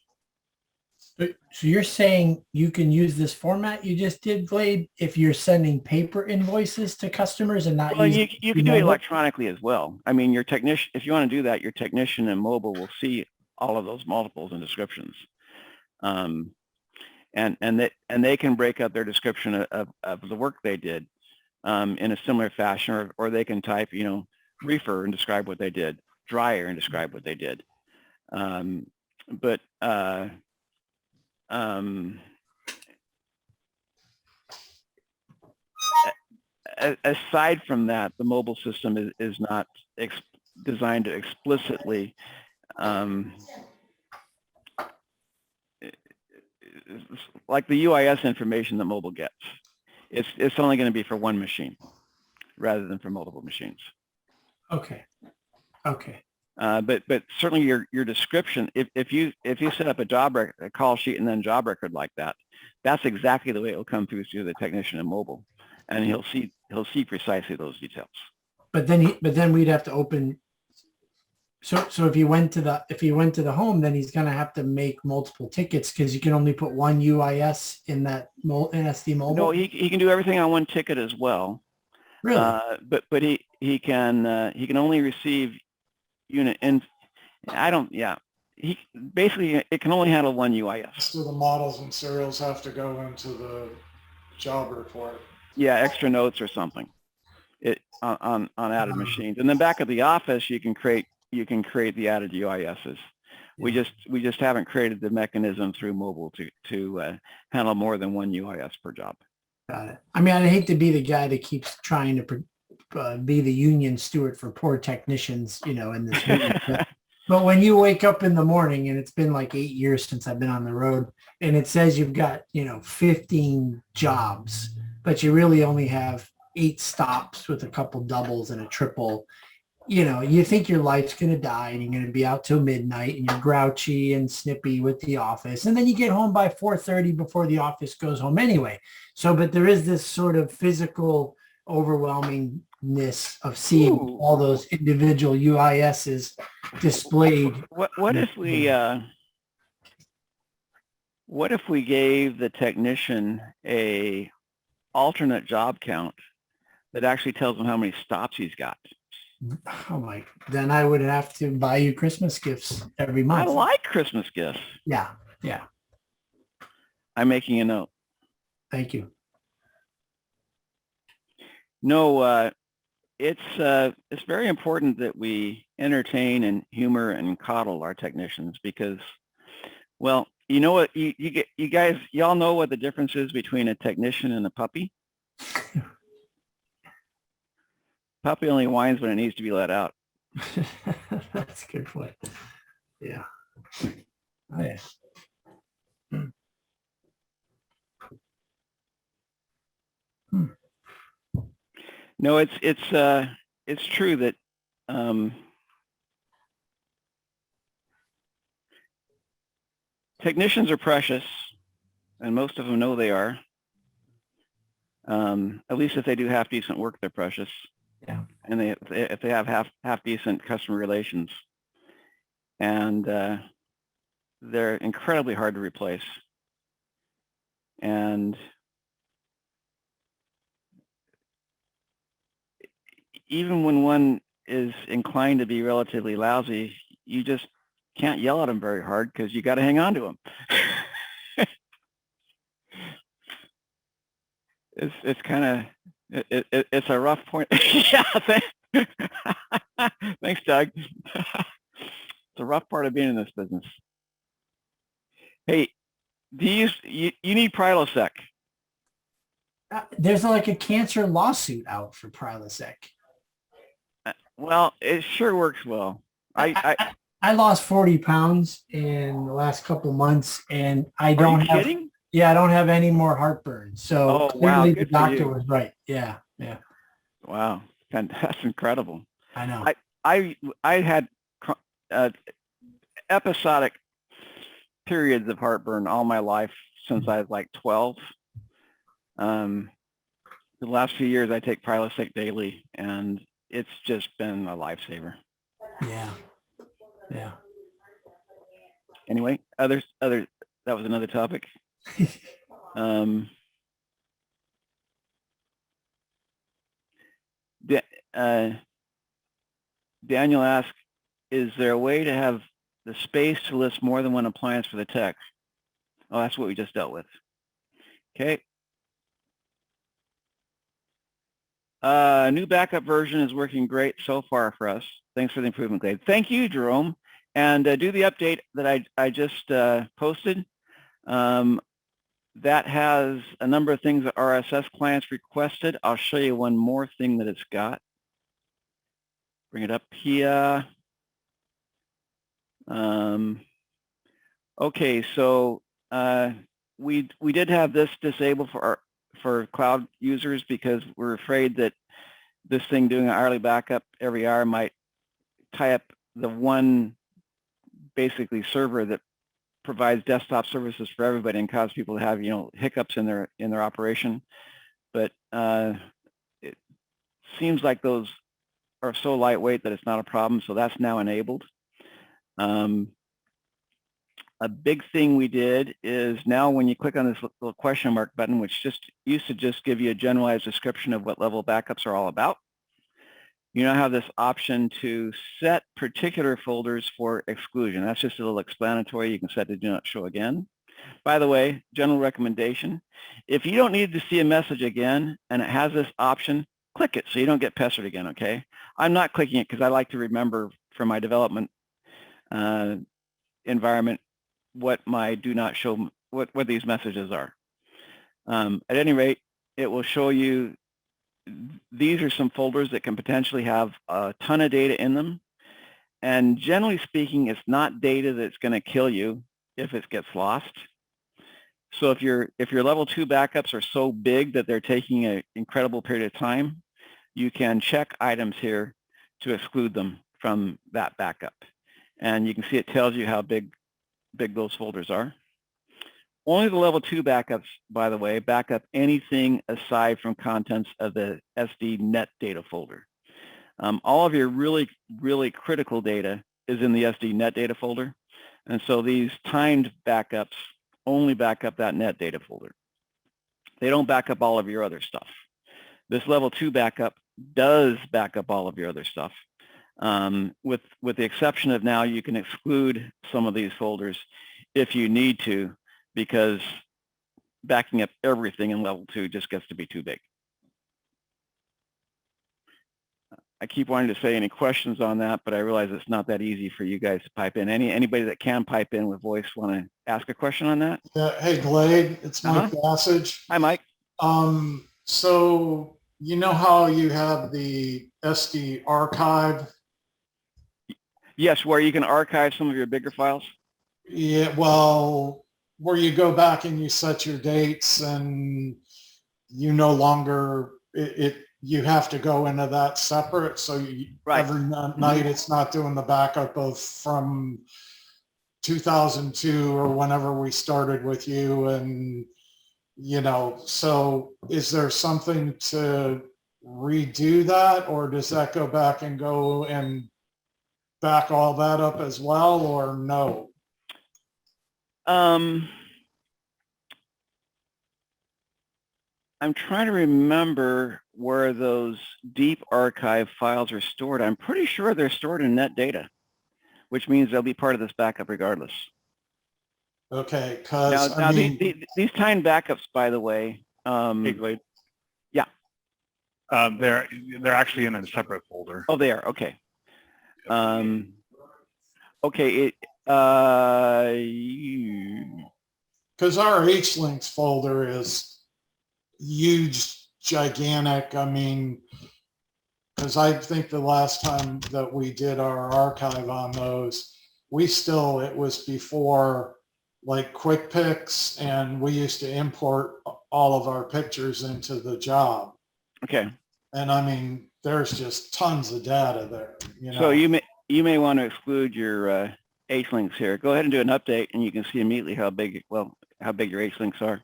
So you're saying you can use this format you just did, Glade, if you're sending paper invoices to customers and not using you can do it electronically as well. I mean, your technician, if you want to do that, your technician in mobile will see all of those multiples and descriptions. and they can break up their description of the work they did in a similar fashion, or they can type, you know, reefer and describe what they did, dryer and describe what they did. Aside from that, the mobile system is not designed to explicitly like the UIS information that mobile gets. It's only going to be for one machine rather than for multiple machines. Okay. Okay. But certainly your description, if you set up a call sheet and then job record like that, that's exactly the way it will come through to the technician in mobile, and he'll see precisely those details. But then we'd have to open. So if he went to the home, then he's going to have to make multiple tickets because you can only put one UIS in that NSD mobile. No, he can do everything on one ticket as well. Really? But he can only receive unit in. He basically, it can only handle one UIS. So the models and serials have to go into the job report. Yeah, extra notes or something. On added machines, and then back at the office, you can create the added UISs. Yeah. We just haven't created the mechanism through mobile to handle more than one UIS per job. Got it. I mean, I hate to be the guy that keeps trying to be the union steward for poor technicians, you know, in this meeting. But when you wake up in the morning, and it's been like 8 years since I've been on the road, and it says you've got, you know, 15 jobs, but you really only have 8 stops with a couple doubles and a triple, you know, you think your life's going to die and you're going to be out till midnight and you're grouchy and snippy with the office. And then you get home by 4:30 before the office goes home anyway. So, but there is this sort of physical overwhelmingness of seeing all those individual UISs displayed. What if we gave the technician a alternate job count that actually tells him how many stops he's got? Oh my, then I would have to buy you Christmas gifts every month. I like Christmas gifts. Yeah. Yeah. I'm making a note. Thank you. No, it's very important that we entertain and humor and coddle our technicians because, well, you know what, you guys, y'all know what the difference is between a technician and a puppy? Puppy only whines when it needs to be let out. That's a good point. Yeah. Oh, yeah. No, it's true that technicians are precious, and most of them know they are. At least if they do half decent work, they're precious. Yeah. And if they have half decent customer relations, and they're incredibly hard to replace. And even when one is inclined to be relatively lousy, you just can't yell at them very hard because you got to hang on to them. It's kind of it's a rough point. Yeah, thanks, Doug. It's a rough part of being in this business. Hey, do you need Prilosec? There's like a cancer lawsuit out for Prilosec. Well, it sure works well. I lost 40 pounds in the last couple of months, and I don't have. Kidding? Yeah, I don't have any more heartburn. So clearly the doctor was right. Yeah, yeah. Wow, that's incredible. I know. I had episodic periods of heartburn all my life since I was like 12. The last few years I take Prilosec daily, and it's just been a lifesaver. Yeah, yeah. Anyway, that was another topic. Daniel asked, is there a way to have the space to list more than one appliance for the tech? Oh, that's what we just dealt with. Okay. New backup version is working great so far for us. Thanks for the improvement, Glade. Thank you, Jerome. And do the update that I just posted. That has a number of things that RSS clients requested. I'll show you one more thing that it's got. Bring it up here. Okay, so we did have this disabled for cloud users because we're afraid that this thing doing an hourly backup every hour might tie up the one basically server that provides desktop services for everybody and cause people to have hiccups in their operation. But it seems like those are so lightweight that it's not a problem, so that's now enabled. A big thing we did is now when you click on this little question mark button, which used to just give you a generalized description of what level backups are all about, you now have this option to set particular folders for exclusion. That's just a little explanatory. You can set to do not show again. By the way, general recommendation, if you don't need to see a message again and it has this option, click it so you don't get pestered again, okay? I'm not clicking it because I like to remember from my development environment what my do not show, what these messages are. At any rate, it will show you these are some folders that can potentially have a ton of data in them. And generally speaking, it's not data that's going to kill you if it gets lost. So if your level 2 backups are so big that they're taking an incredible period of time, you can check items here to exclude them from that backup. And you can see it tells you how big those folders are. Only the level 2 backups, by the way, back up anything aside from contents of the SD net data folder. All of your really, really critical data is in the SD net data folder. And so these timed backups only back up that net data folder. They don't back up all of your other stuff. This level 2 backup does back up all of your other stuff. With the exception of now you can exclude some of these folders if you need to, because backing up everything in level 2 just gets to be too big. I keep wanting to say any questions on that, but I realize it's not that easy for you guys to pipe in. Anybody that can pipe in with voice want to ask a question on that? Hey, Glade, it's Mike Passage. Hi, Mike. So you know how you have the SD archive? Yes, where you can archive some of your bigger files? Yeah, well, where you go back and you set your dates and you no longer, you have to go into that separate. So every night it's not doing the backup of from 2002 or whenever we started with you. And, so is there something to redo that, or does that go back and go and back all that up as well, or no? I'm trying to remember where those deep archive files are stored. I'm pretty sure they're stored in net data, which means they'll be part of this backup regardless. Okay, because now these timed backups, by the way, hey, Glade. Yeah. They're actually in a separate folder. Oh, they are. Okay. Okay. Because our H-Links folder is huge, gigantic. I mean, because I think the last time that we did our archive on those, it was before like Quick Picks, and we used to import all of our pictures into the job. Okay. And I mean, there's just tons of data there. So you may want to exclude your H-Links here. Go ahead and do an update, and you can see immediately how big your H-Links are.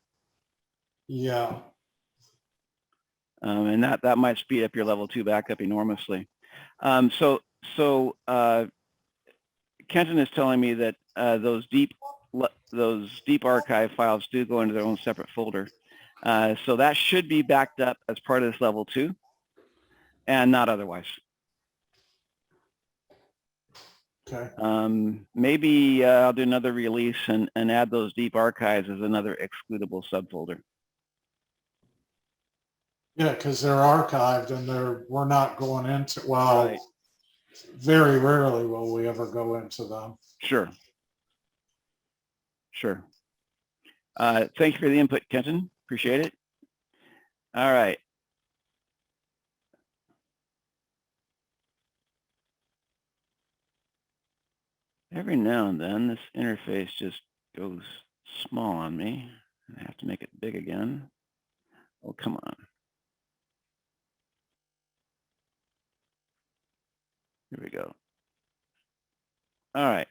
Yeah. And that might speed up your level 2 backup enormously. So Kenton is telling me that those deep archive files do go into their own separate folder. So that should be backed up as part of this level 2 and not otherwise. Okay. Maybe I'll do another release and add those deep archives as another excludable subfolder. Yeah, because they're archived and we're not going into, well, Right. very rarely will we ever go into them. Sure. Sure. Thank you for the input, Kenton. Appreciate it. All right. Every now and then, this interface just goes small on me. I have to make it big again. Oh, come on. Here we go. All right.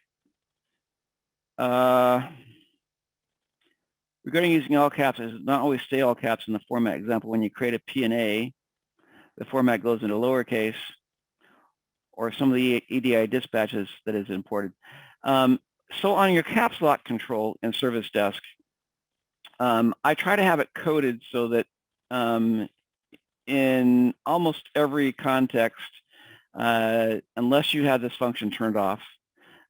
Regarding using all caps, it does not always stay all caps in the format. Example, when you create a P&A, the format goes into lowercase, or some of the EDI dispatches that is imported. So on your caps lock control in ServicDesk, I try to have it coded so that in almost every context, unless you have this function turned off,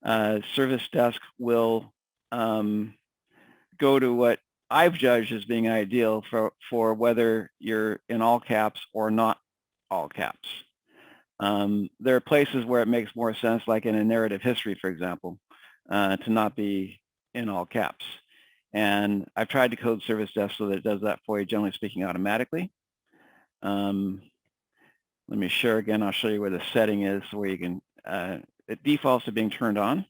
ServicDesk will go to what I've judged as being ideal for whether you're in all caps or not all caps. There are places where it makes more sense, like in a narrative history, for example, to not be in all caps. And I've tried to code ServicDesk so that it does that for you, generally speaking, automatically. Let me share again. I'll show you where the setting is where you can, it defaults to being turned on.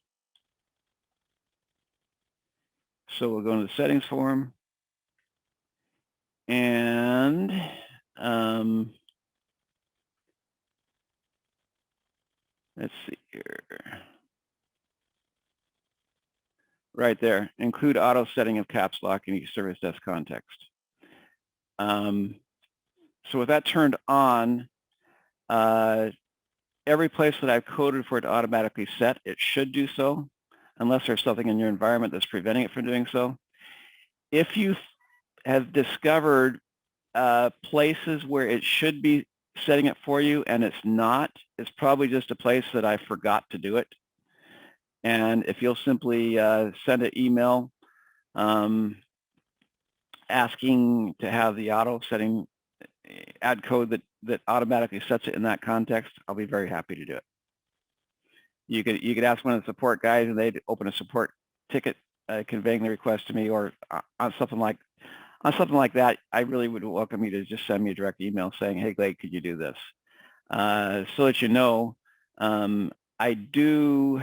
So we'll go into the settings form. And let's see here. Right there, include auto setting of caps lock in each ServicDesk context. So with that turned on, every place that I've coded for it to automatically set, it should do so, unless there's something in your environment that's preventing it from doing so. If you have discovered places where it should be setting it for you and it's not, it's probably just a place that I forgot to do it. And if you'll simply send an email asking to have the auto setting, add code that automatically sets it in that context, I'll be very happy to do it. You could ask one of the support guys and they'd open a support ticket conveying the request to me, or on something like that, I really would welcome you to just send me a direct email saying, hey, Glade, could you do this? So that you know, I do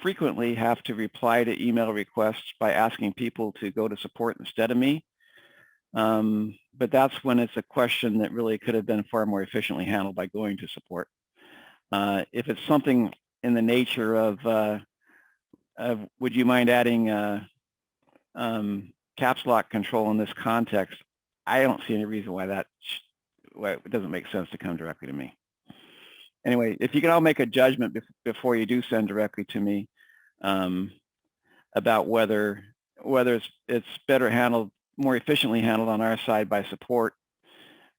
frequently have to reply to email requests by asking people to go to support instead of me. But that's when it's a question that really could have been far more efficiently handled by going to support. If it's something in the nature of would you mind adding caps lock control in this context, I don't see any reason why it doesn't make sense to come directly to me. Anyway, if you can all make a judgment before you do send directly to me about whether it's better handled, more efficiently handled on our side by support,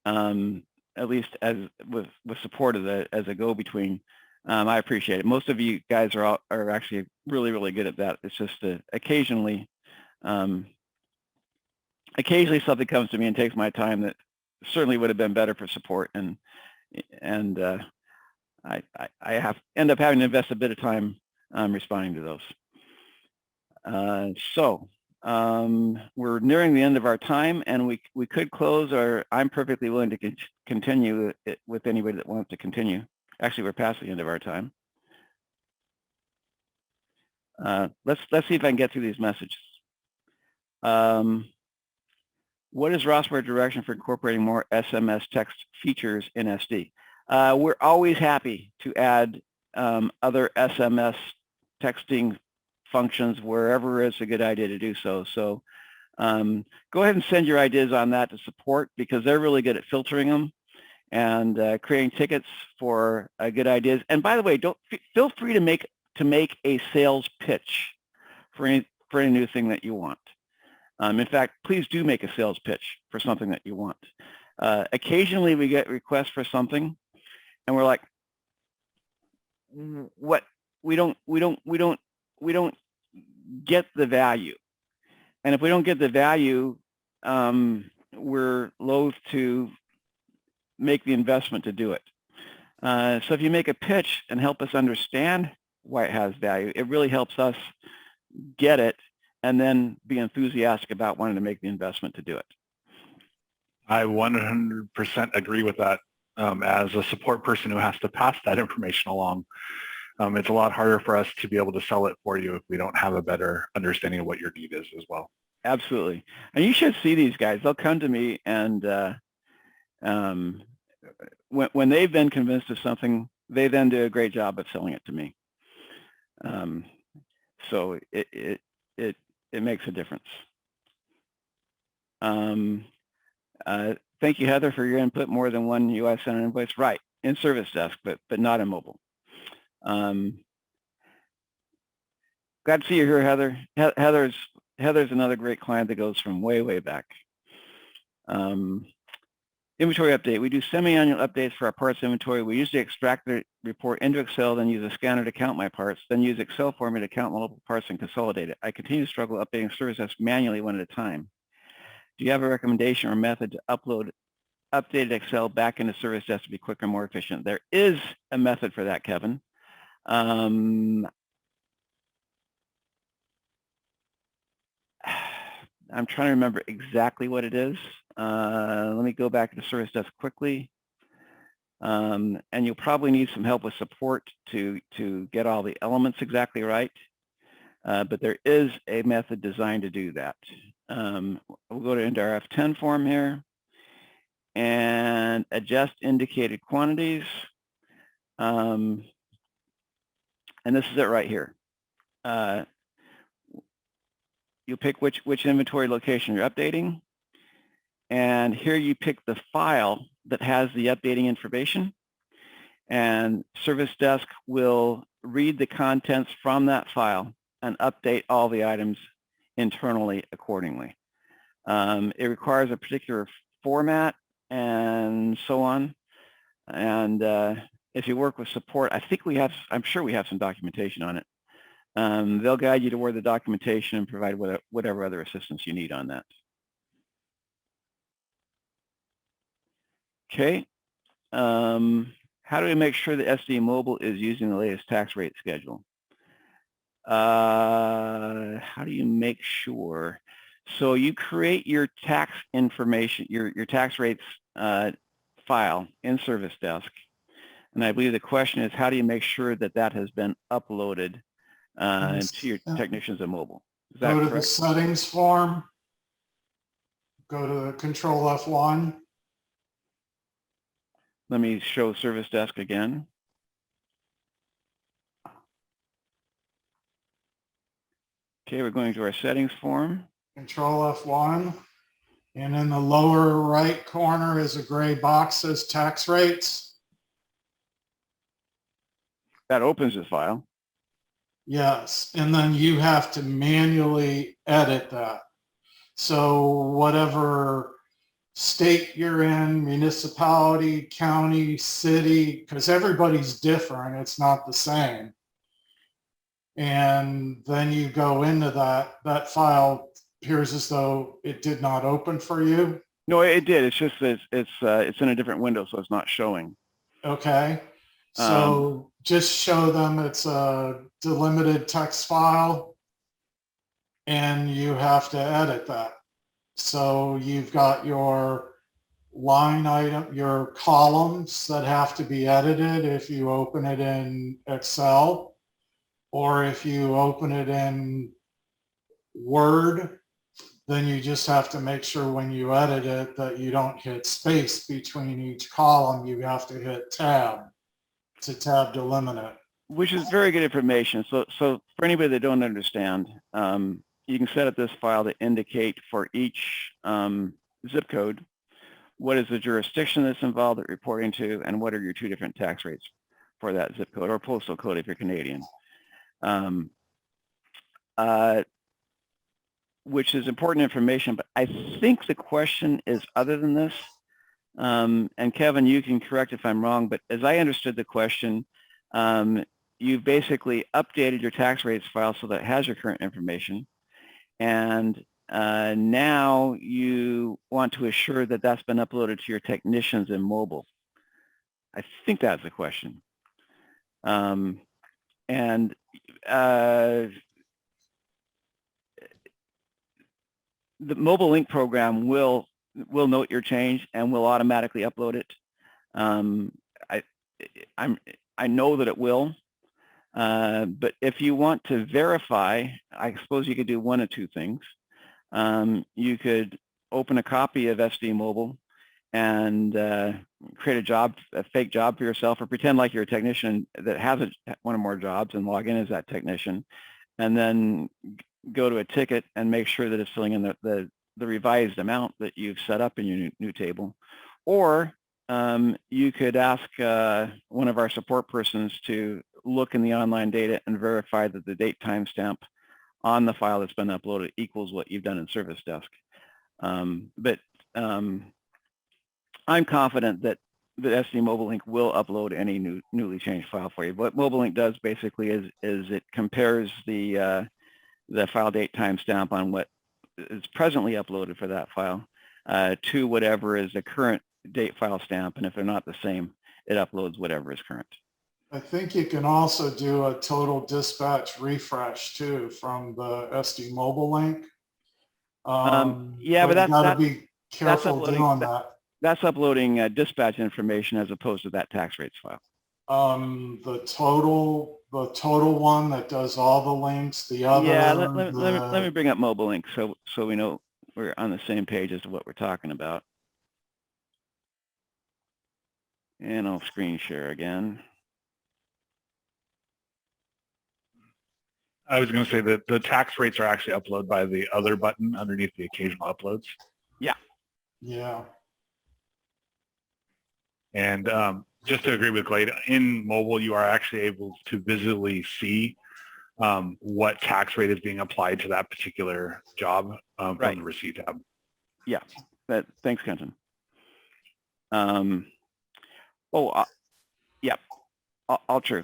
at least as with support as a go-between, I appreciate it. Most of you guys are actually really, really good at that. It's just occasionally something comes to me and takes my time that certainly would have been better for support, and I end up having to invest a bit of time responding to those. So we're nearing the end of our time, and we could close, or I'm perfectly willing to continue it with anybody that wants to continue. Actually, we're past the end of our time. Let's see if I can get through these messages. What is Rossware direction for incorporating more SMS text features in SD? We're always happy to add other SMS texting functions wherever it's a good idea to do so. So go ahead and send your ideas on that to support, because they're really good at filtering them and creating tickets for good ideas. And by the way, feel free to make a sales pitch for any new thing that you want. In fact, please do make a sales pitch for something that you want. Occasionally we get requests for something and we're like, what we don't get the value. And if we don't get the value, we're loath to make the investment to do it. So if you make a pitch and help us understand why it has value, it really helps us get it and then be enthusiastic about wanting to make the investment to do it. I 100% agree with that. As a support person who has to pass that information along, it's a lot harder for us to be able to sell it for you if we don't have a better understanding of what your need is as well. Absolutely. And you should see these guys. They'll come to me and when they've been convinced of something, they then do a great job of selling it to me. So it makes a difference. Thank you, Heather, for your input. More than one UASA invoice, right? In ServicDesk, but not in mobile. Glad to see you here, Heather. Heather's another great client that goes from way back. Inventory update. We do semi-annual updates for our parts inventory. We usually extract the report into Excel, then use a scanner to count my parts, then use Excel format to count multiple parts and consolidate it. I continue to struggle updating ServicDesk manually one at a time. Do you have a recommendation or method to upload updated Excel back into ServicDesk to be quicker and more efficient? There is a method for that, Kevin. I'm trying to remember exactly what it is. Let me go back to ServicDesk quickly. And you'll probably need some help with support to get all the elements exactly right. But there is a method designed to do that. We'll go into our F10 form here and adjust indicated quantities. And this is it right here. You pick which inventory location you're updating. And here you pick the file that has the updating information. And ServicDesk will read the contents from that file and update all the items internally accordingly. It requires a particular format and so on. And if you work with support, I'm sure we have some documentation on it. They'll guide you to where the documentation and provide whatever other assistance you need on that. Okay. How do we make sure that SD Mobile is using the latest tax rate schedule? How do you make sure? So you create your tax information, your tax rates file in ServicDesk. And I believe the question is, how do you make sure that that has been uploaded to your technicians at mobile? Is that Go to correct? the settings form. Go to Control F1. Let me show ServicDesk again. Okay, we're going to our settings form. Control F1. And in the lower right corner is a gray box that says tax rates. That opens the file. Yes, and then you have to manually edit that. So whatever state you're in, municipality, county, city, because everybody's different, it's not the same. And then you go into that file appears as though it did not open for you. No, it did. It's just that it's in a different window, so it's not showing. Okay. So just show them it's a delimited text file and you have to edit that. So you've got your line item, your columns that have to be edited if you open it in Excel, or if you open it in Word, then you just have to make sure when you edit it that you don't hit space between each column. You have to hit tab to tab delimit. Which is very good information. So for anybody that don't understand, you can set up this file to indicate for each zip code, what is the jurisdiction that's involved at reporting to, and what are your two different tax rates for that zip code, or postal code if you're Canadian. Which is important information, but I think the question is other than this. And Kevin, you can correct if I'm wrong, but as I understood the question, you've basically updated your tax rates file so that it has your current information. And now you want to assure that that's been uploaded to your technicians in mobile. I think that's the question. And the mobile link program will note your change and will automatically upload it. I know that it will, but if you want to verify, I suppose you could do one of two things. You could open a copy of SD Mobile and create a fake job for yourself, or pretend like you're a technician that has one or more jobs and log in as that technician, and then go to a ticket and make sure that it's filling in the revised amount that you've set up in your new table. Or you could ask one of our support persons to look in the online data and verify that the date timestamp on the file that's been uploaded equals what you've done in ServicDesk. But I'm confident that the SD Mobile Link will upload any newly changed file for you. What Mobile Link does basically is it compares the file date timestamp on what is presently uploaded for that file to whatever is the current date file stamp, and if they're not the same, it uploads whatever is current. I think you can also do a total dispatch refresh too from the SD Mobile Link. Yeah, but you gotta be careful doing that. That's uploading dispatch information as opposed to that tax rates file. The total one that does all the links, the other. Yeah, let me bring up Mobile Link so we know we're on the same page as to what we're talking about. And I'll screen share again. I was going to say that the tax rates are actually uploaded by the other button underneath the occasional uploads. Yeah. Yeah. And just to agree with Glade, in mobile, you are actually able to visually see what tax rate is being applied to that particular job from the receipt tab. Yeah. Thanks, Kenton. Yeah, all true.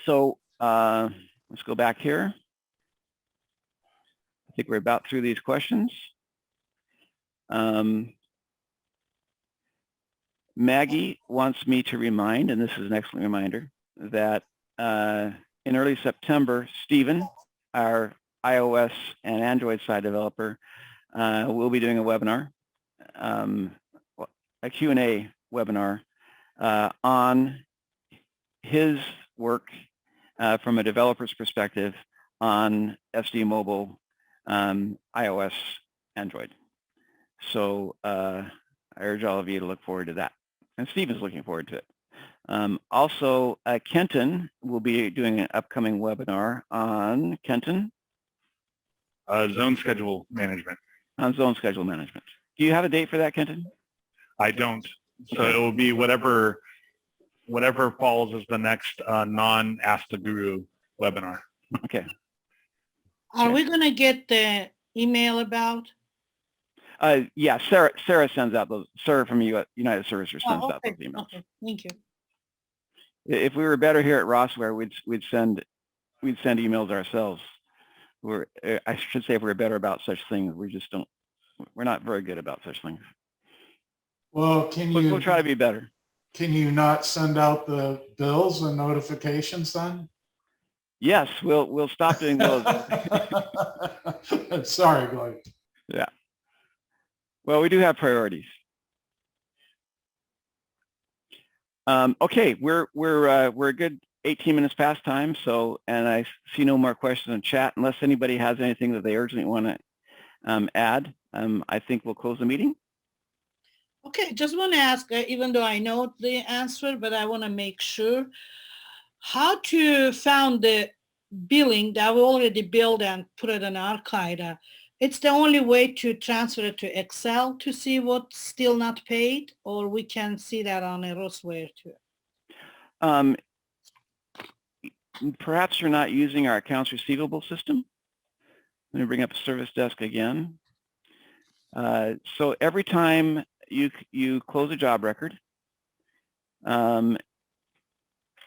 So let's go back here. I think we're about through these questions. Maggie wants me to remind, and this is an excellent reminder, that in early September, Stephen, our iOS and Android side developer, will be doing a webinar, a Q&A webinar on his work from a developer's perspective on SD Mobile, iOS, Android. So I urge all of you to look forward to that. And Steve is looking forward to it. Also, Kenton will be doing an upcoming webinar on, Kenton? Zone schedule management. On zone schedule management. Do you have a date for that, Kenton? I don't. So it will be whatever falls as the next non-Ask the Guru webinar. Okay. Are we going to get the email about? Yeah, Sarah sends out those. Sarah from United Services sends out those emails. Okay, thank you. If we were better here at Rossware, we'd send emails ourselves. I should say if we were better about such things, we're not very good about such things. Well, we'll try to be better. Can you not send out the bills and notifications then? Yes, we'll stop doing those. Sorry, Glenn. Yeah. Well, we do have priorities. Okay, we're a good 18 minutes past time. So, and I see no more questions in chat unless anybody has anything that they urgently want to add. I think we'll close the meeting. Okay, just want to ask, even though I know the answer, but I want to make sure how to found the billing that we already billed and put it in archive. It's the only way to transfer it to Excel to see what's still not paid, or we can see that on a Rossware too. Perhaps you're not using our accounts receivable system. Let me bring up ServicDesk again. So every time you close a job record,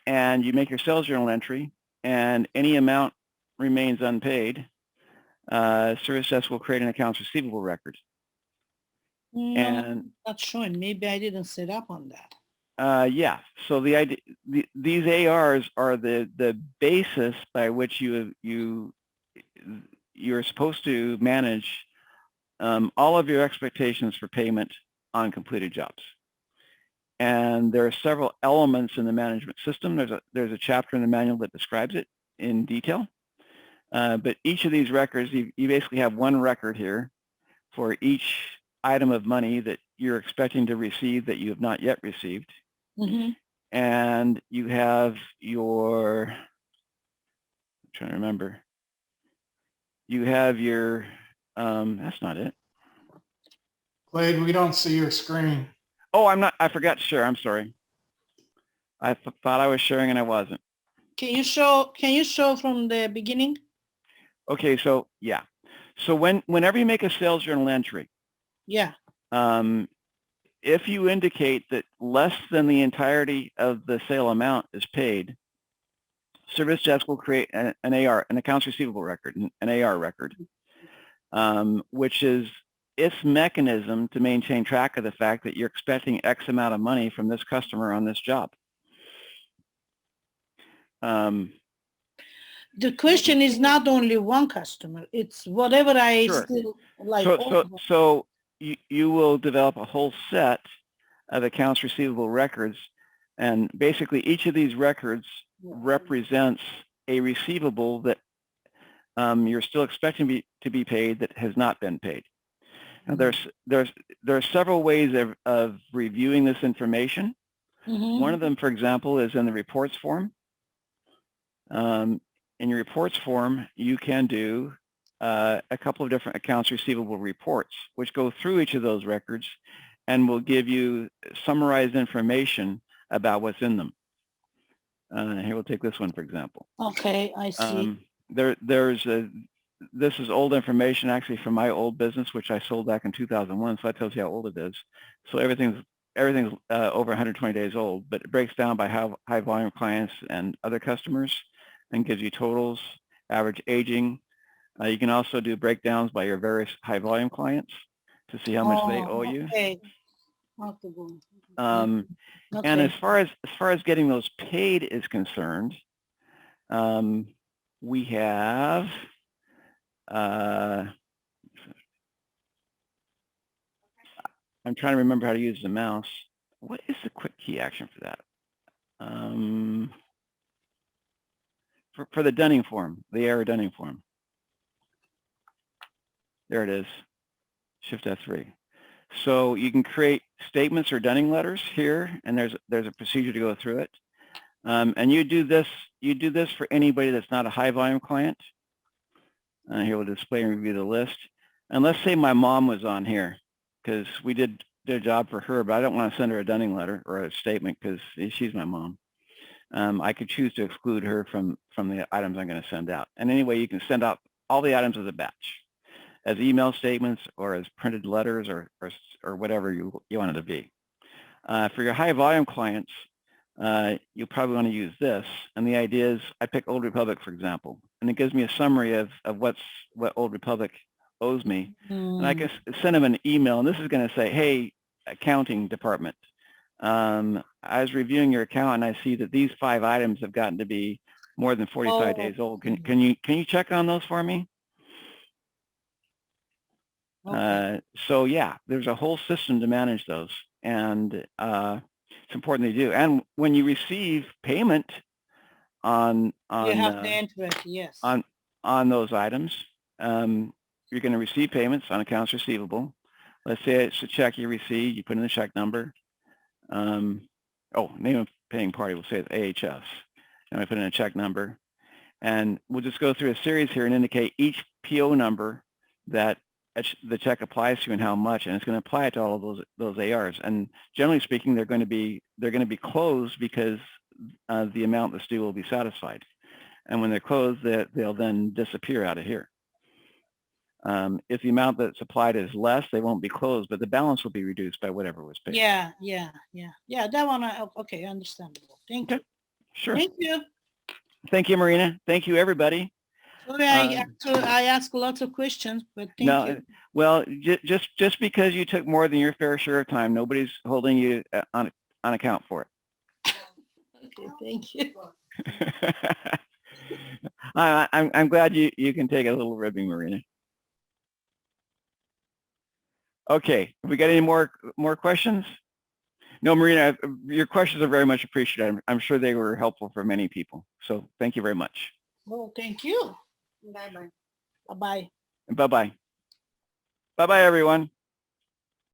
and you make your sales journal entry, and any amount remains unpaid, ServicDesk will create an accounts receivable record. No, And not showing. Maybe I didn't set up on that. yeah, so the idea, these ARs are the basis by which you're supposed to manage all of your expectations for payment on completed jobs. And there are several elements in the management system. There's a chapter in the manual that describes it in detail. But each of these records, you basically have one record here for each item of money that you're expecting to receive that you have not yet received. Mm-hmm. And you have your, I'm trying to remember, you have your, that's not it. Glade, we don't see your screen. Oh, I forgot to share, I'm sorry. I thought I was sharing and I wasn't. Can you show from the beginning? Okay, so yeah. So whenever you make a sales journal entry, Yeah. if you indicate that less than the entirety of the sale amount is paid, ServicDesk will create an AR, an accounts receivable record, an AR record, which is its mechanism to maintain track of the fact that you're expecting X amount of money from this customer on this job. The question is not only one customer, it's whatever I Sure. still like. So you will develop a whole set of accounts receivable records, and basically each of these records represents a receivable that you're still expecting to be paid that has not been paid. Now, there are several ways of reviewing this information. Mm-hmm. One of them, for example, is in the reports form. In your reports form, you can do a couple of different accounts receivable reports, which go through each of those records and will give you summarized information about what's in them. Here, we'll take this one, for example. Okay, I see. This is old information actually from my old business, which I sold back in 2001, so that tells you how old it is. So everything's over 120 days old, but it breaks down by high volume clients and other customers and gives you totals, average aging. You can also do breakdowns by your various high volume clients to see how much they owe you. Okay. And as far as getting those paid is concerned, we have I'm trying to remember how to use the mouse. What is the quick key action for that? For the Dunning form, the error Dunning form. There it is, Shift F3. So you can create statements or Dunning letters here, and there's a procedure to go through it. And you do this for anybody that's not a high volume client. Here we'll display and review the list. And let's say my mom was on here, because we did a job for her, but I don't want to send her a Dunning letter or a statement because she's my mom. I could choose to exclude her from the items I'm going to send out. And anyway, you can send out all the items as a batch, as email statements or as printed letters or whatever you want it to be. For your high volume clients, you'll probably want to use this. And the idea is I pick Old Republic, for example, and it gives me a summary of what Old Republic owes me. And I can send them an email, and this is going to say, hey, accounting department, I was reviewing your account and I see that these 5 items have gotten to be more than 45 days old. Can you check on those for me? Okay. So yeah, there's a whole system to manage those, and it's important to do. And when you receive payment on you have the interest, yes, on those items, you're going to receive payments on accounts receivable. Let's say it's a check you received, you put in the check number. Name of paying party, we'll say it's AHS. And we put in a check number. And we'll just go through a series here and indicate each PO number that the check applies to and how much, and it's going to apply it to all of those ARs. And generally speaking, they're going to be closed because the amount that's due will be satisfied. And when they're closed, they'll then disappear out of here. If the amount that's applied is less, they won't be closed, but the balance will be reduced by whatever was paid. Yeah. That one, okay, understandable. Thank you. Sure. Thank you. Thank you, Marina. Thank you, everybody. Sorry, I asked lots of questions, but thank you. Well, just because you took more than your fair share of time, nobody's holding you on account for it. Okay, thank you. I'm glad you can take a little ribbing, Marina. Okay, have we got any more questions? No, Marina, your questions are very much appreciated. I'm sure they were helpful for many people. So thank you very much. Oh, thank you. Bye-bye. Bye-bye. Bye-bye. Bye-bye, everyone.